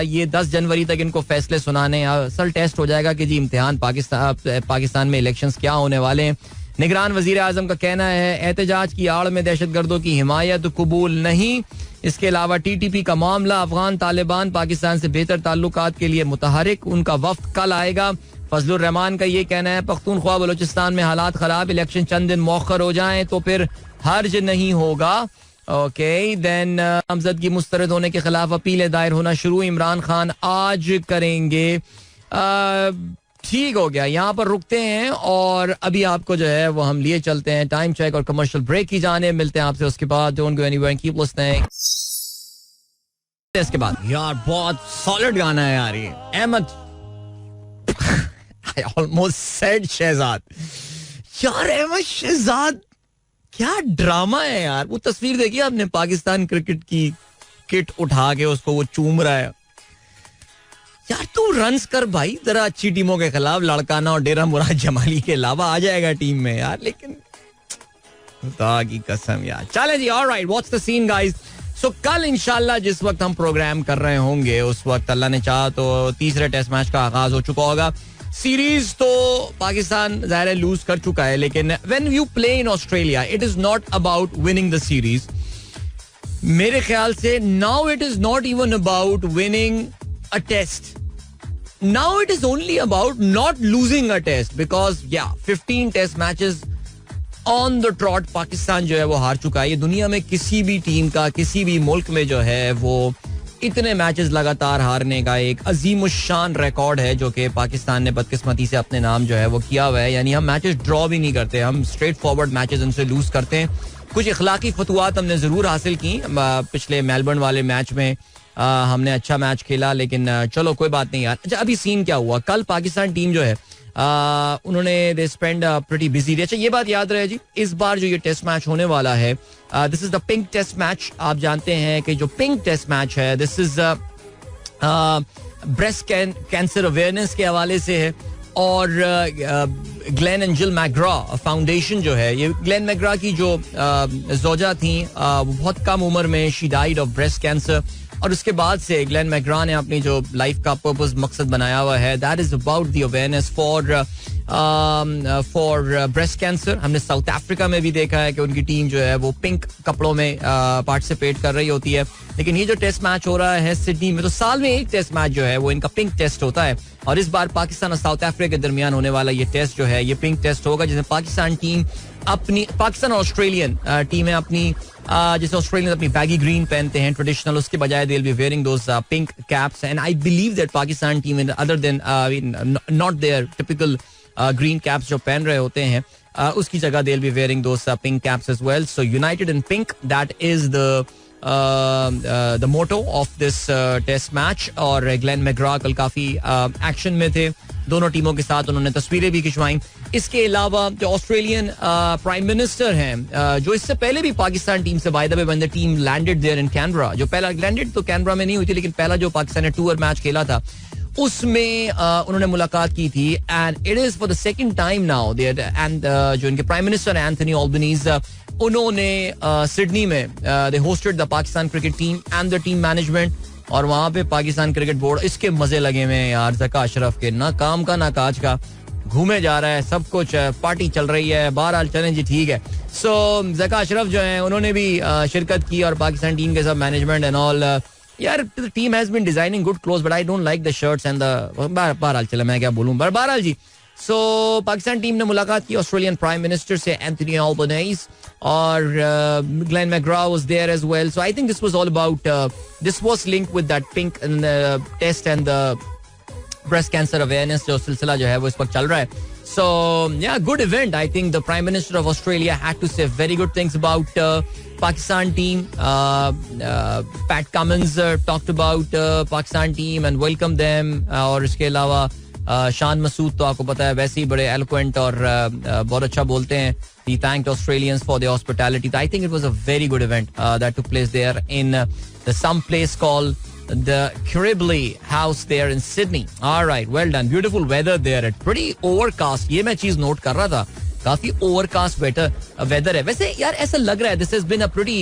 S1: ये 10 जनवरी तक इनको फैसले सुनाने, असल टेस्ट हो जाएगा कि जी इम्तिहान पाकिस्तान में इलेक्शंस क्या होने वाले हैं. निगरान वजीर आजम का कहना है एहतजाज की आड़ में दहशतगर्दों की हिमायत कबूल नहीं. इसके अलावा टीटीपी का मामला, अफगान तालिबान पाकिस्तान से बेहतर ताल्लुकात के लिए मुतहरिक, उनका वफ्द कल आएगा. फजलुर रहमान का ये कहना है पख्तूनख्वा बलूचिस्तान में हालात खराब, इलेक्शन चंद दिन मौखर हो जाएं तो फिर हर्ज नहीं होगा. ओके देन नामजदगी मुस्तरद होने के खिलाफ अपीलें दायर होना शुरू, इमरान खान आज करेंगे. ठीक हो गया, यहाँ पर रुकते हैं और अभी आपको जो है वो हम लिए चलते हैं टाइम चेक और कमर्शियल ब्रेक की जाने. मिलते हैं आपसे उसके बाद. Don't go anywhere, keep listening. इसके बाद यार बहुत सॉलिड गाना है यार ये, Ahmad I almost said Shahzad. यार अहमद शहजाद क्या ड्रामा है यार. वो तस्वीर देखी आपने, पाकिस्तान क्रिकेट की किट उठा के उसको वो चूम रहा है. यार तू रन्स कर भाई जरा अच्छी टीमों के खिलाफ, लड़काना और डेरा मुराद जमाली के अलावा आ जाएगा टीम में यार, लेकिन खुदा की कसम यार. चले जी, alright, what's the scene guys. So कल इंशाल्लाह जिस वक्त हम प्रोग्राम कर रहे होंगे उस वक्त अल्लाह ने चाहा तो तीसरे टेस्ट मैच का आगाज हो चुका होगा. सीरीज तो पाकिस्तान ज़ाहिर है लूज कर चुका है, लेकिन when you play in Australia it is not about winning the series. मेरे ख्याल से now it is not even about winning a test. Now it is only about not losing a test because 15 test matches on the trot Pakistan जो है वो हार चुका है. ये दुनिया में किसी भी टीम का, किसी भी मुल्क में जो है वो इतने मैचेस लगातार हारने का एक अजीमुशान रिकॉर्ड है जो कि पाकिस्तान ने बदकिस्मती से अपने नाम जो है वो किया हुआ है. यानी हम मैचेस ड्रॉ भी नहीं करते, हम स्ट्रेट फॉरवर्ड मैचेस उनसे लूज करते हैं. कुछ इखलाकी फतवात हमने जरूर हासिल की पिछले मेलबर्न वाले मैच में. हमने अच्छा मैच खेला, लेकिन चलो कोई बात नहीं यार. अच्छा अभी सीन क्या हुआ, कल पाकिस्तान टीम जो है उन्होंने दे स्पेंड प्रीटी बिजी. अच्छा ये बात याद रहे जी, इस बार जो ये टेस्ट मैच होने वाला है this is the pink test match. आप जानते हैं कि जो पिंक टेस्ट मैच है this is breast cancer awareness के हवाले से है. और Glenn and Jill McGrath Foundation जो है, ये ग्लेन मैकग्रा की जो जोजा थी वो बहुत कम उम्र में she died of breast cancer. और उसके बाद से ग्लेन मैकग्रा ने अपनी जो लाइफ का पर्पस मकसद बनाया हुआ है that is about the awareness for breast cancer. हमने साउथ अफ्रीका में भी देखा है कि उनकी टीम जो है वो पिंक कपड़ों में पार्टिसिपेट कर रही होती है. लेकिन ये जो टेस्ट मैच हो रहा है सिडनी में, तो साल में एक टेस्ट मैच जो है वो इनका पिंक टेस्ट होता है. और इस बार पाकिस्तान और साउथ अफ्रीका के दरमियान होने वाला ये टेस्ट जो है ये पिंक टेस्ट होगा, जिसमें पाकिस्तान टीम अपनी, पाकिस्तान ऑस्ट्रेलियन टीम है अपनी, जैसे ऑस्ट्रेलियन अपनी बैगी ग्रीन पहनते हैं ट्रेडिशनल, उसके बजाय they will be wearing those pink caps. And I believe that Pakistan team other than not their typical green caps जो पहन रहे होते हैं उसकी जगह they will be wearing those pink caps as well. So united in pink, that is the motto of this test match. और Glenn McGrath कल काफी एक्शन में थे, दोनों टीमों के साथ उन्होंने तस्वीरें भी खिंचवाई. इसके अलावा जो ऑस्ट्रेलियन प्राइम मिनिस्टर हैं जो इससे पहले भी पाकिस्तान टीम से by the way when the team landed there in Canberra, जो पहला लैंडेड तो कैनबरा में नहीं हुई थी लेकिन पहला जो पाकिस्तान ने टूर मैच खेला था उसमें उन्होंने मुलाकात की थी. And it is for the second time now there. And जो इनके प्राइम मिनिस्टर एंथनी अल्बनीज़, उन्होंने सिडनी में they hosted the Pakistan cricket team and the team management. और वहां पे पाकिस्तान क्रिकेट बोर्ड इसके मजे लगे हुए हैं यार, ज़का अशरफ के, ना काम का ना काज का, घूमे जा रहा है, सब कुछ पार्टी चल रही है. बहरहाल चलें जी ठीक है. सो ज़का अशरफ जो है उन्होंने भी शिरकत की और पाकिस्तान टीम के सब मैनेजमेंट एंड ऑल. यार the team has been designing good clothes but I don't like the shirts and the, बहरहाल चले मैं क्या बोलूं, बहरहाल जी. सो पाकिस्तान टीम ने मुलाकात की ऑस्ट्रेलियन प्राइम मिनिस्टर से एंथनी अल्बनीज़ और Glenn McGrath was there as well. So I think this was all about this was linked with that pink test and the breast cancer awareness जो सिलसिला जो है वो इस वक्त चल रहा है. So yeah, good event. I think the Prime Minister of Australia had to say very good things about Pakistan team. Pat Cummins talked about Pakistan team and welcomed them. और इसके अलावा शान मसूद तो आपको पता है वैसे ही बड़े eloquent और बहुत अच्छा बोलते हैं. He thanked Australians for their hospitality. I think it was a very good event that took place there in some place called the Kirribilli House there in Sydney. All right, well done. Beautiful weather there. It's pretty overcast. ये मैं चीज note कर रहा था. काफी overcast weather है. वैसे यार ऐसा लग रहा है this has been a pretty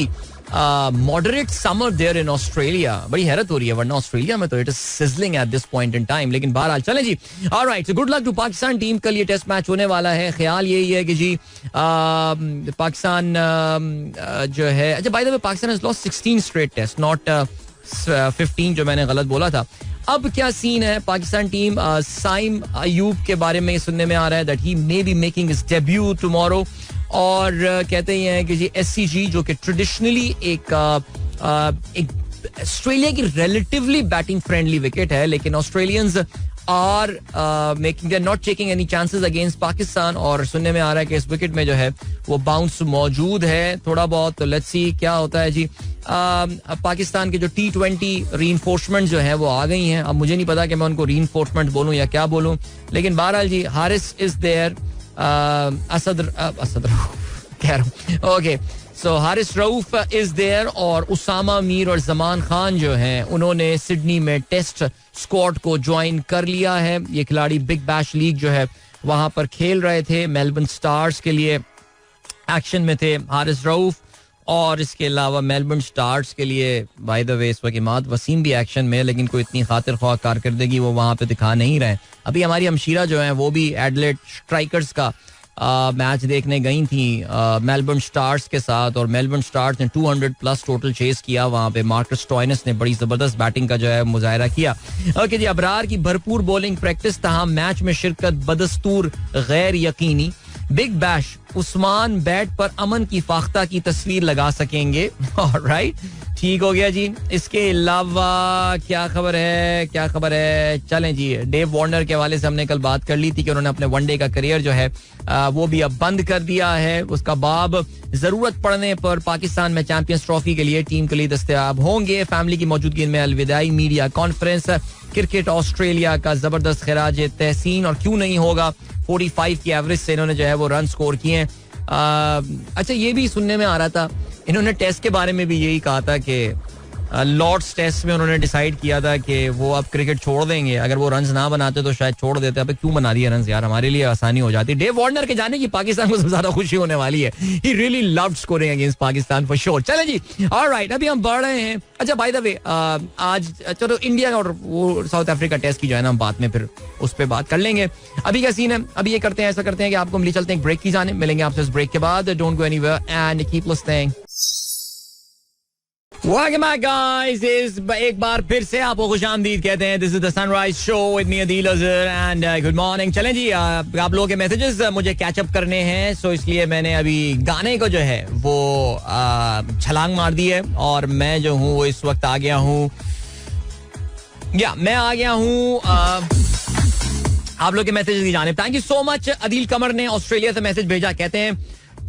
S1: moderate summer there in Australia. बड़ी हैरत हो रही है वरना ऑस्ट्रेलिया में तो it is sizzling at this point in time. लेकिन बहरहाल चलें जी. All right, so good luck to Pakistan team. कल ये टेस्ट मैच होने वाला है. ख्याल यही है कि जी पाकिस्तान जो है अच्छा by the way Pakistan has lost 16 straight tests, not 15 जो मैंने गलत बोला था. अब क्या सीन है पाकिस्तान टीम साइम अयूब के बारे में सुनने में आ रहा है that he may be making his debut tomorrow. और कहते हैं कि जी एससीजी जो कि ट्रेडिशनली एक ऑस्ट्रेलिया की रिलेटिवली बैटिंग फ्रेंडली विकेट है लेकिन Australians are making they're not taking any chances against Pakistan. और सुनने में आ रहा है कि इस विकेट में जो है वो बाउंस मौजूद है थोड़ा बहुत. तो लेट्स सी क्या होता है जी. पाकिस्तान के जो T20 रीइंफोर्समेंट जो है वो आ गई हैं. अब मुझे नहीं पता कि मैं उनको रीइंफोर्समेंट बोलूं या क्या बोलूं लेकिन बहरहाल जी हारिस इज देयर. असद कह रहा हूं okay. So Haris Rauf is there और उसामा मीर और जमान खान जो हैं उन्होंने सिडनी में टेस्ट स्क्वाड को ज्वाइन कर लिया है. ये खिलाड़ी बिग बैश लीग जो है वहां पर खेल रहे थे. मेलबर्न स्टार्स के लिए एक्शन में थे हारिस रऊफ और इसके अलावा मेलबर्न स्टार्स के लिए बाय द वे इस वक्त इमाद वसीम भी एक्शन में लेकिन कोई इतनी खातिर ख्वाह कारकर्दगी वो वहां पे दिखा नहीं रहे. अभी हमारी हमशीरा जो है वो भी एडलेड स्ट्राइकर्स का मैच देखने गई थी मेलबर्न स्टार्स के साथ और मेलबर्न स्टार्स ने 200 प्लस टोटल चेस किया. वहां पे मार्कस स्टोइनिस ने बड़ी जबरदस्त बैटिंग का जो है मुजाहरा किया. ओके जी अबरार की भरपूर बॉलिंग प्रैक्टिस तमाम मैच में शिरकत बदस्तूर गैर यकीनी. बिग बैश उस्मान बैट पर अमन की फाख्ता की तस्वीर लगा सकेंगे. ऑलराइट ठीक हो गया जी. इसके अलावा क्या खबर है चलें जी. डेव वार्नर के हवाले से हमने कल बात कर ली थी कि उन्होंने अपने वनडे का करियर जो है वो भी अब बंद कर दिया है. उसका बाब जरूरत पड़ने पर पाकिस्तान में चैंपियंस ट्रॉफी के लिए टीम के लिए दस्तयाब होंगे. फैमिली की मौजूदगी में अलविदाई मीडिया कॉन्फ्रेंस. क्रिकेट ऑस्ट्रेलिया का जबरदस्त खिराज तहसीन और क्यों नहीं होगा 45 की एवरेज से इन्होंने जो है वो रन स्कोर किए. अच्छा ये भी सुनने में आ रहा था इन्होंने टेस्ट के बारे में भी यही कहा था कि लॉर्ड्स टेस्ट में उन्होंने डिसाइड किया था कि वो अब क्रिकेट छोड़ देंगे. अगर वो रन्स ना बनाते तो शायद छोड़ देते. अब क्यों बना दिए रन्स यार हमारे लिए आसानी हो जाती. डेव वार्नर के जाने की पाकिस्तान को सबसे ज्यादा खुशी होने वाली है. He really loved scoring against Pakistan for sure. चलें जी ऑलराइट अभी हम बढ़ रहे हैं. अच्छा बाय द वे आज चलो इंडिया और वो साउथ अफ्रीका टेस्ट की जो है ना हम बाद में फिर उस पर बात कर लेंगे. अभी क्या सीन है अभी ये करते हैं ऐसा करते हैं कि आपको हम ले चलते हैं ब्रेक की जाने. मिलेंगे आपसे इस ब्रेक के बाद. Don't go anywhere and keep listening. Welcome back guys. एक बार फिर से आपको खुशामदीद कहते हैं. This is the sunrise show with me Adeel Azhar and good morning. चलें जी आप लोगों के मैसेजेस मुझे कैच अप करने हैं. सो इसलिए मैंने अभी गाने को जो है वो छलांग मार दी है और मैं जो हूँ वो इस वक्त आ गया हूँ आप लोग के मैसेजेस की जानिब. Thank you so much. Adeel Qamar ने ऑस्ट्रेलिया से मैसेज भेजा. कहते हैं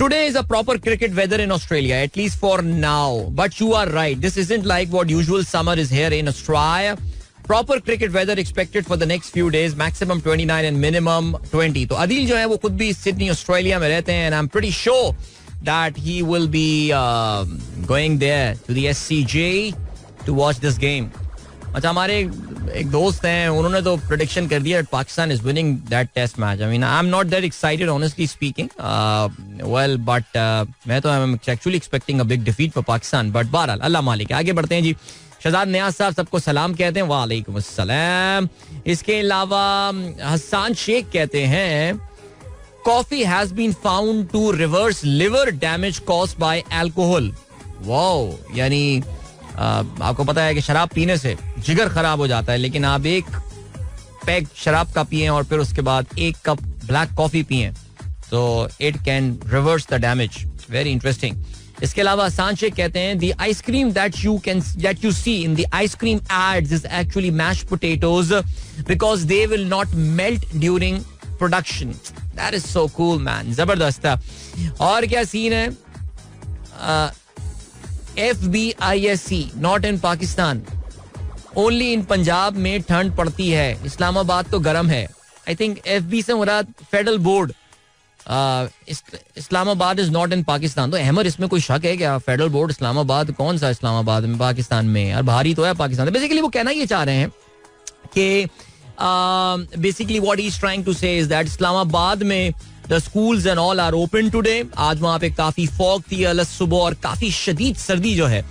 S1: Today is a proper cricket weather in Australia, at least for now. But you are right. This isn't like what usual summer is here in Australia. Proper cricket weather expected for the next few days. Maximum 29 and minimum 20. तो अदील जो है वो खुद भी Sydney Australia में रहते हैं and I'm pretty sure that he will be going there to the SCG to watch this game. अच्छा हमारे एक दोस्त हैं उन्होंने तो प्रेडिक्शन कर दिया Pakistan is winning that test match. I mean I am not that excited honestly speaking well but मैं तो I am actually expecting a big defeat for Pakistan. But बहरहाल अल्लाह मालिक. आगे बढ़ते हैं जी. शहजाद नियाज साहब सबको सलाम कहते हैं. वालेकुम अस्सलाम. इसके अलावा हसन शेख कहते हैं coffee has been found to reverse liver damage caused by alcohol. Wow यानी आपको पता है कि शराब पीने से जिगर खराब हो जाता है लेकिन आप एक पैक शराब का पिए और फिर उसके बाद एक कप ब्लैक कॉफी पिए, तो it can reverse the damage. Very interesting. इसके अलावा सांचे कहते हैं the ice cream that you see in the ice cream ads is actually mashed potatoes because they will not melt during production. That is so cool man. जबरदस्त. और क्या scene है? FBISC not in Pakistan, only in Punjab में ठंड पड़ती है, इस्लामाबाद तो गर्म है. आई थिंक FB से मुराद federal board. Islamabad is not in Pakistan. तो अहमद इसमें कोई शक है क्या? फेडरल बोर्ड इस्लामाबाद, कौन सा इस्लामाबाद में पाकिस्तान में? यार भारी तो है पाकिस्तान. बेसिकली वो कहना ये चाह रहे हैं कि basically what he is trying to say is that Islamabad में the schools and all are open today. आज वहाँ पे काफी फॉग थी अलग सुबह और काफी शदीद सर्दी जो है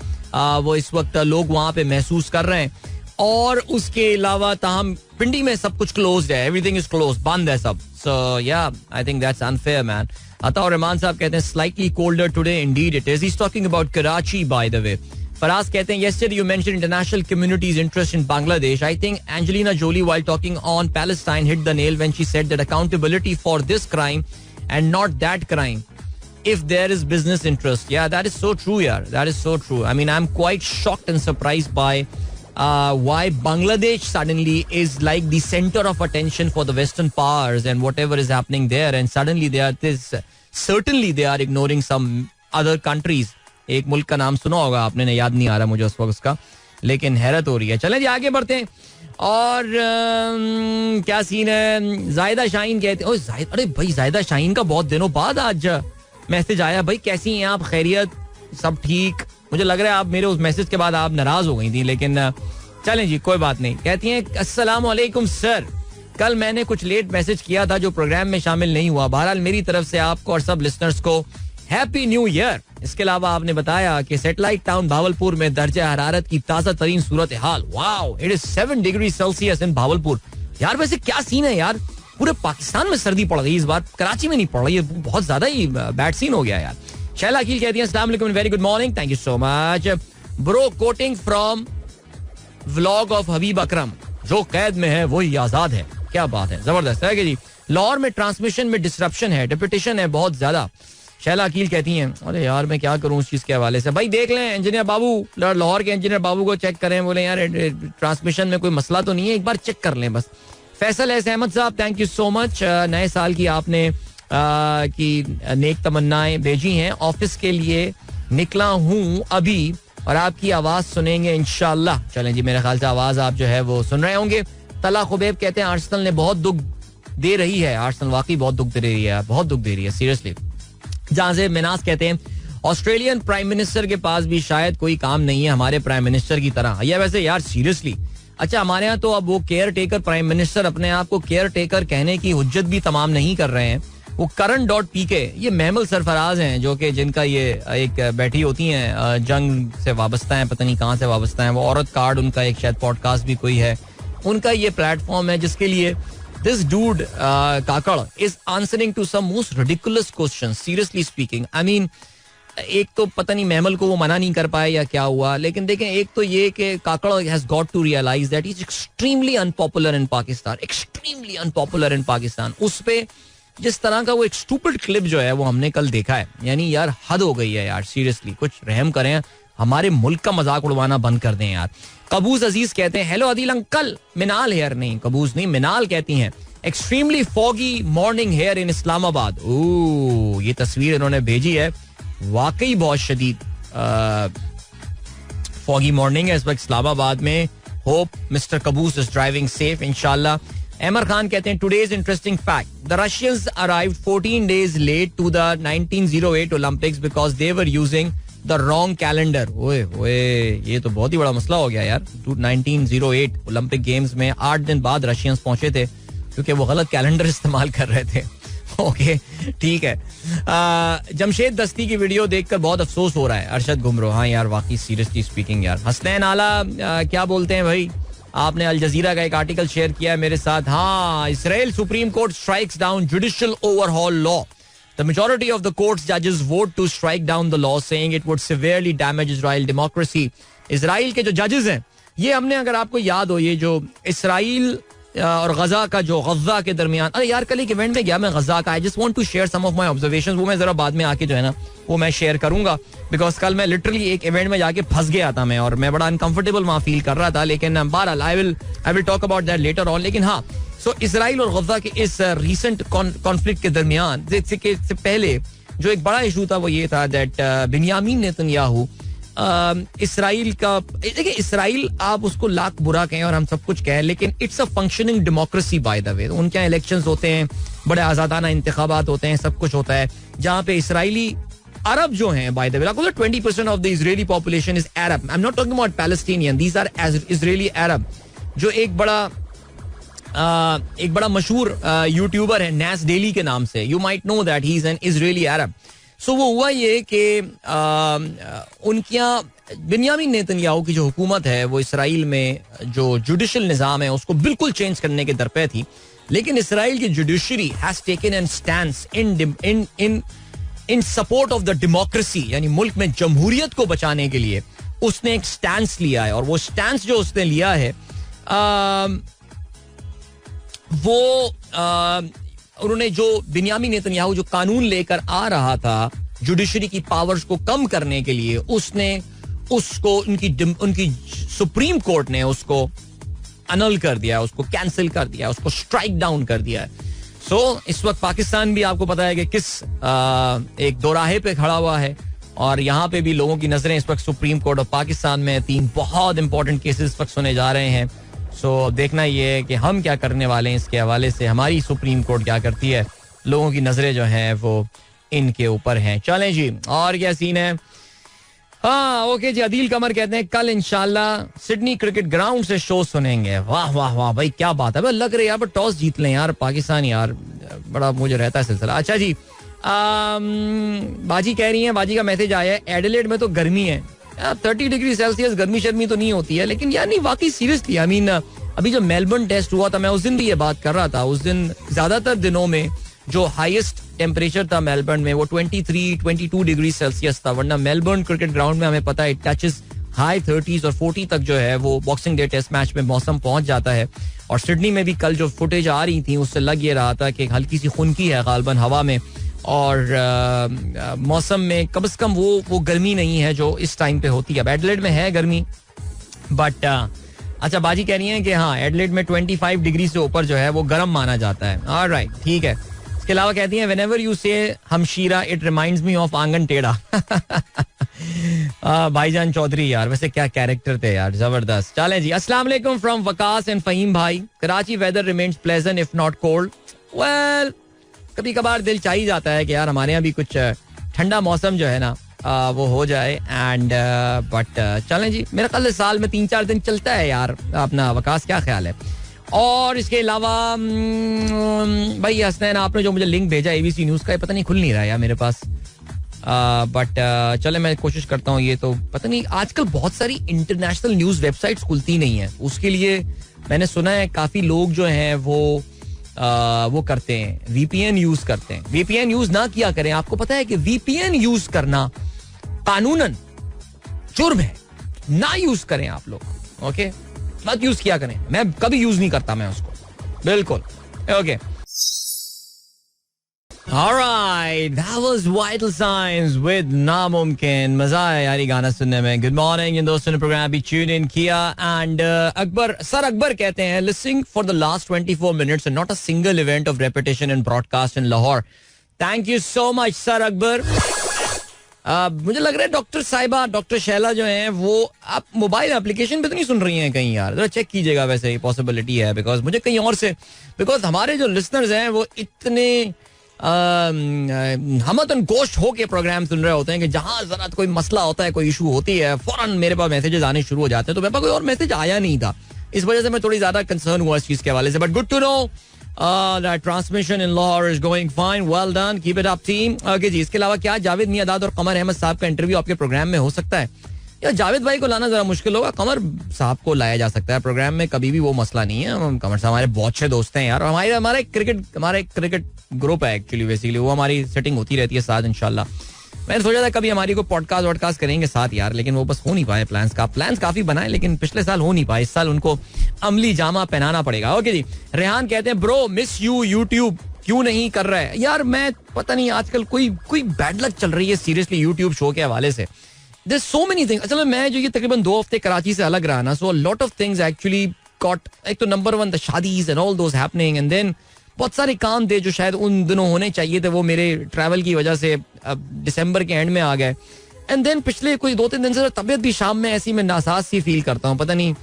S1: वो इस वक्त लोग वहाँ पे महसूस कर रहे हैं. और उसके अलावा ताहम पिंडी में सब कुछ क्लोज्ड है, एवरीथिंग इज क्लोज, बंद है सब. So yeah I think that's unfair man. Ataur Rahman साहब कहते हैं slightly colder today, indeed it is. He is talking about Karachi by the way. Faraz कहते हैं yesterday you mentioned international community's interest in Bangladesh. I think Angelina Jolie while talking on Palestine hit the nail when she said that accountability for this crime and not that crime if there is business interest. Yeah, that is so true, yaar. That is so true. I mean, I'm quite shocked and surprised by why Bangladesh suddenly is like the center of attention for the Western powers and whatever is happening there, and suddenly certainly they are ignoring some other countries. एक मुल्क का नाम सुना होगा आपने, याद नहीं आ रहा मुझे उस वक्त उसका, लेकिन हैरत हो रही है. चलें जी आगे बढ़ते हैं. और क्या सीन है? जायदा शाहीन कहते हैं, अरे भाई जायदा शाहीन का बहुत दिनों बाद आज मैसेज आया. भाई कैसी हैं आप? खैरियत? सब ठीक? मुझे लग रहा है आप मेरे उस मैसेज के बाद आप नाराज हो गई थी, लेकिन चलें जी कोई बात नहीं. कहती हैं अस्सलाम वालेकुम सर, कल मैंने कुछ लेट मैसेज किया था जो प्रोग्राम में शामिल नहीं हुआ. बहरहाल मेरी तरफ से आपको और सब लिसनर्स को हैप्पी न्यू ईयर. इसके अलावा आपने बताया कि सैटेलाइट टाउन भावलपुर में दर्जा हरारत की ताजा तरीन सूरत हाल. Wow, it is 7 degree Celsius in Bahawalpur. यार वैसे क्या सीन है यार, पूरे पाकिस्तान में सर्दी पड़ गई इस बार, कराची में नहीं पड़ रही है. बहुत ज्यादा ही बैड सीन हो गया यार. शैला अकील कहती है अस्सलाम वालेकुम, very good morning, thank you so much bro. Quoting from vlog of Habib Akram, जो कैद में है वही आजाद है. क्या बात है, जबरदस्त है. जी लाहौर में ट्रांसमिशन में डिसरप्शन है, डिप्यूटेशन है बहुत ज्यादा. शैला अकील कहती हैं अरे यार मैं क्या करूं उस चीज के हवाले से. भाई देख लें इंजीनियर बाबू, लाहौर के इंजीनियर बाबू को चेक करें, बोले यार ट्रांसमिशन में कोई मसला तो नहीं है, एक बार चेक कर लें बस. फैसल एस अहमद साहब, थैंक यू सो मच. नए साल की आपने की नेक तमन्नाएं भेजी हैं. ऑफिस के लिए निकला हूं अभी और आपकी आवाज सुनेंगे इंशाल्लाह. चलें जी, मेरे ख्याल से आवाज आप जो है वो सुन रहे होंगे. तला खुबैब कहते हैं आर्सेनल ने बहुत दुख दे रही है. आर्सेनल वाकई बहुत दुख दे रही है, बहुत दुख दे रही है सीरियसली. जहां से मिनास कहते हैं ऑस्ट्रेलियन प्राइम मिनिस्टर के पास भी शायद कोई काम नहीं है हमारे प्राइम मिनिस्टर की तरह. या वैसे यार सीरियसली, अच्छा हमारे यहाँ तो अब वो केयर टेकर प्राइम मिनिस्टर अपने आप को केयर टेकर कहने की हुज्जत भी तमाम नहीं कर रहे हैं. वो Current.pk, ये महमल सरफराज हैं जो कि जिनका ये एक बैठी होती हैं जंग से वाबस्ता है, पता नहीं कहाँ से वाबस्ता है. वो औरत कार्ड उनका एक शायद पॉडकास्ट भी कोई है, उनका ये प्लेटफॉर्म है जिसके लिए this dude Kakar is answering to some most ridiculous questions, seriously speaking. I mean, एक तो पता नहीं महमल को वो मना नहीं कर पाए या क्या हुआ, लेकिन देखें एक तो ये कि काकड़ has got to realize that he's extremely unpopular in Pakistan, extremely unpopular in Pakistan. उस पे जिस तरह का वो एक stupid clip जो है वो हमने कल देखा है, यानी यार हद हो गई है यार सीरियसली. कुछ रहम करें, हमारे मुल्क का मजाक उड़वाना बंद कर दें यार. कबूज अजीज कहते हैं hello Adeel uncle, Minal here नहीं, कबूज नहीं मिनाल कहती हैं extremely foggy morning here in Islamabad. ओह ये तस्वीर इन्होंने भेजी है, वाकई बहुत शदीद फॉगी मॉर्निंग है इस वक्त इस्लामाबाद में. Hope mister Kabooj is driving safe इंशाल्लाह. अमर खान कहते हैं today's interesting fact, the Russians arrived 14 days late to the 1908 Olympics because they were using the wrong calendar. ओए ओए ये तो बहुत ही बड़ा मसला हो गया यार. 1908 ओलंपिक गेम्स में 8 दिन बाद रशियंस पहुंचे थे क्योंकि वो गलत कैलेंडर इस्तेमाल कर रहे थे. ओके ठीक है. जमशेद दस्ती की वीडियो देखकर बहुत अफसोस हो रहा है. अरशद गुमरो, हाँ यार वाकई सीरियसली स्पीकिंग यार. हसनैन आला क्या बोलते हैं भाई, आपने अल जजीरा का एक आर्टिकल शेयर किया है मेरे साथ. हाँ, Israel supreme court strikes down judicial overhaul law. The majority of the court's judges vote to strike down the law, saying it would severely damage Israel democracy. Israel के जो जजेस हैं, ये हमने अगर आपको याद हो, ये जो इसराइल और गजा का जो गजा के दरमियान, अरे यार कल एक इवेंट में गया मैं गजा का, I just want to share some of my observations, वो मैं जरा बाद में आके जो है ना वो मैं शेयर करूंगा, बिकॉज कल मैं लिटरली एक इवेंट में जाके फंस गया था मैं, और मैं बड़ा अनकंफर्टेबल वहाँ फील कर रहा था, लेकिन बहरहाल I will talk about that later on. लेकिन हाँ, सो इसराइल और गजा के इस रीसेंट कॉन्फ्लिक्ट के दरमियान से पहले जो एक बड़ा इशू था वो ये था दैट बिन्यामीन नेतन्याहू इसराइल का, देखिए इसराइल आप उसको लाख बुरा कहें और हम सब कुछ कहें, लेकिन it's a functioning democracy bye the वे. उनके यहाँ इलेक्शंस होते हैं, बड़े आजादाना इंतखाबात होते हैं, सब कुछ होता है, जहाँ पे इसराइली अरब जो हैं by the way, 20% of the Israeli population is Arab. I am not talking about Palestinian, these are Israeli Arab. जो एक बड़ा मशहूर यूट्यूबर है नैस डेली के नाम से, you might know that he is an Israeli Arab. So वो हुआ ये कि उनके यहाँ बिन्यामीन नेतन्याहू की जो हुकूमत है वो इसराइल में जो जुडिशल निज़ाम है उसको बिल्कुल चेंज करने के दरपे थी, लेकिन इसराइल की judiciary has taken N stance in support of the democracy, यानी मुल्क में जमहूरियत को बचाने के लिए उसने एक स्टैंस लिया है. और वो स्टैंस जो उसने लिया है उन्होंने जो बिन्यामीन नेतन्याहू जो कानून लेकर आ रहा था जुडिशरी की पावर्स को कम करने के लिए, उसने उसको उनकी सुप्रीम कोर्ट ने उसको अनल कर दिया, उसको कैंसिल कर दिया, उसको स्ट्राइक डाउन कर दिया है. सो इस वक्त पाकिस्तान भी आपको पता है कि किस एक दोराहे पे खड़ा हुआ है, और यहाँ पे भी लोगों की नजरें इस वक्त सुप्रीम कोर्ट ऑफ पाकिस्तान में 3 बहुत इंपॉर्टेंट केसेस इस वक्त सुने जा रहे हैं. सो देखना ये है कि हम क्या करने वाले हैं इसके हवाले से, हमारी सुप्रीम कोर्ट क्या करती है, लोगों की नजरें जो हैं वो इनके ऊपर हैं. चलें जी, और क्या सीन है. हाँ ओके जी, अदील कमर कहते हैं कल इंशाल्लाह सिडनी क्रिकेट ग्राउंड से शो सुनेंगे. वाह वाह वाह भाई, क्या बात है. लग रहा है यार टॉस जीत लें यार पाकिस्तान, यार बड़ा मुझे रहता है सिलसिला. अच्छा जी, बाजी कह रही है, बाजी का मैसेज आया है, एडिलेड में तो गर्मी है 30 डिग्री सेल्सियस, गर्मी शर्मी तो नहीं होती है, लेकिन यार नहीं वाकई सीरियसली आई मीन अभी जो मेलबर्न टेस्ट हुआ था, मैं उस दिन भी ये बात कर रहा था, उस दिन ज्यादातर दिनों में जो हाईएस्ट टेम्परेचर था मेलबर्न में वो 23-22 डिग्री सेल्सियस था, वरना मेलबर्न क्रिकेट ग्राउंड में हमें पता है टचेस हाई 30s और 40 तक जो है वो बॉक्सिंग डे टेस्ट मैच में मौसम पहुंच जाता है. और सिडनी में भी कल जो फुटेज आ रही थी उससे लग ये रहा था कि हल्की सी खुनकी है गालबन हवा में, और मौसम में कम से कम वो गर्मी नहीं है जो इस टाइम पे होती है. एडलेड में है गर्मी, बट अच्छा बाजी कह रही है कि हाँ एडलेड में 25 डिग्री से ऊपर जो है वो गर्म माना जाता है. ऑलराइट, ठीक है. इसके अलावा कहती हैं व्हेनेवर यू से हमशीरा इट रिमाइंड्स मी ऑफ आंगन टेढ़ा. भाईजान चौधरी यार वैसे क्या कैरेक्टर थे यार, जबरदस्त. चलें जी, अस्सलाम वालेकुम फ्रॉम वकास एंड फहीम भाई. Karachi weather remains pleasant if not cold. Well कभी कभार दिल चाहिए जाता है कि यार हमारे यहाँ भी कुछ ठंडा मौसम जो है ना वो हो जाए, एंड बट चलें जी, मेरा ख्याल साल में 3-4 दिन चलता है यार अपना वकास. क्या ख्याल है. और इसके अलावा भाई हसनैन आपने जो मुझे लिंक भेजा ABC न्यूज़ का, पता नहीं खुल नहीं रहा यार मेरे पास, बट चले मैं कोशिश करता हूँ. ये तो पता नहीं आजकल बहुत सारी इंटरनेशनल न्यूज़ वेबसाइट्स खुलती नहीं है, उसके लिए मैंने सुना है काफ़ी लोग जो हैं वो करते हैं, VPN यूज करते हैं. VPN यूज ना किया करें. आपको पता है कि VPN यूज करना कानूनन जुर्म है, ना यूज करें आप लोग. ओके, मत यूज किया करें. मैं कभी यूज नहीं करता मैं उसको, बिल्कुल. Okay, Alright, that was Vital Signs with नामुमकिन. मजा आया यार ये गाना सुनने में. गुड मॉर्निंग इन दोस्तों ने प्रोग्राम भी ट्यून इन किया, एंड सर अकबर कहते हैं listening for the last 24 minutes and not a single event of repetition and broadcast in Lahore. Thank you so much sir Akbar. मुझे लग रहा है डॉक्टर साहिबा, डॉक्टर शैला जो हैं वो आप मोबाइल एप्लीकेशन पे तो नहीं सुन रही हैं कहीं यार, जरा चेक कीजिएगा. वैसे पॉसिबिलिटी है बिकॉज मुझे कहीं और से, बिकॉज हमारे जो लिसनर्स हैं वो इतने हमतन गोश्त होके प्रोग्राम सुन रहे होते हैं कि जहां जरा कोई मसला होता है, कोई इशू होती है, फौरन मेरे पास मैसेजेस आने शुरू हो जाते हैं. तो मेरे पास कोई और मैसेज आया नहीं था, इस वजह से मैं थोड़ी ज्यादा कंसर्न हुआ इस चीज के हवाले से. But good to know that transmission in Lahore is going fine. Well done, keep it up team. Okay जी, इसके अलावा क्या जावेद मियादाद और कमर अहमद साहब का इंटरव्यू आपके प्रोग्राम में हो सकता है? या जावेद भाई को लाना जरा मुश्किल होगा, कमर साहब को लाया जा सकता है प्रोग्राम में, कभी भी वो मसला नहीं है. कमर साहब हमारे बहुत अच्छे दोस्त हैं यार, और हमारा क्रिकेट ग्रुप है एक्चुअली, बेसिकली वो हमारी सेटिंग होती रहती है साथ इंशाल्लाह. मैंने सोचा था कभी हमारी को पॉडकास्ट वॉडकास्ट करेंगे साथ यार, लेकिन वो बस हो नहीं पाए प्लान्स काफी बनाए, लेकिन पिछले साल हो नहीं पाए. इस साल उनको अमली जामा पहनाना पड़ेगा. ओके जी. रेहान कहते हैं ब्रो मिस यू, यूट्यूब क्यों नहीं कर रहा है यार. मैं पता नहीं आजकल कोई बैड लक चल रही है सीरियसली यूट्यूब शो के हवाले से. There's so many things. असल में मैं जो ये तकरीबन 2 हफ्ते कराची से अलग रहा ना, so a lot of things actually got, एक तो number 1 the शादीज and all those happening, and then बहुत सारे काम थे जो शायद उन दिनों होने चाहिए थे, वो मेरे ट्रैवल की वजह से दिसंबर के एंड में आ गए. एंड देन पिछले कोई 2-3 दिन से तबीयत भी शाम में ऐसी मैं नासाज सी फील करता हूँ, पता नहीं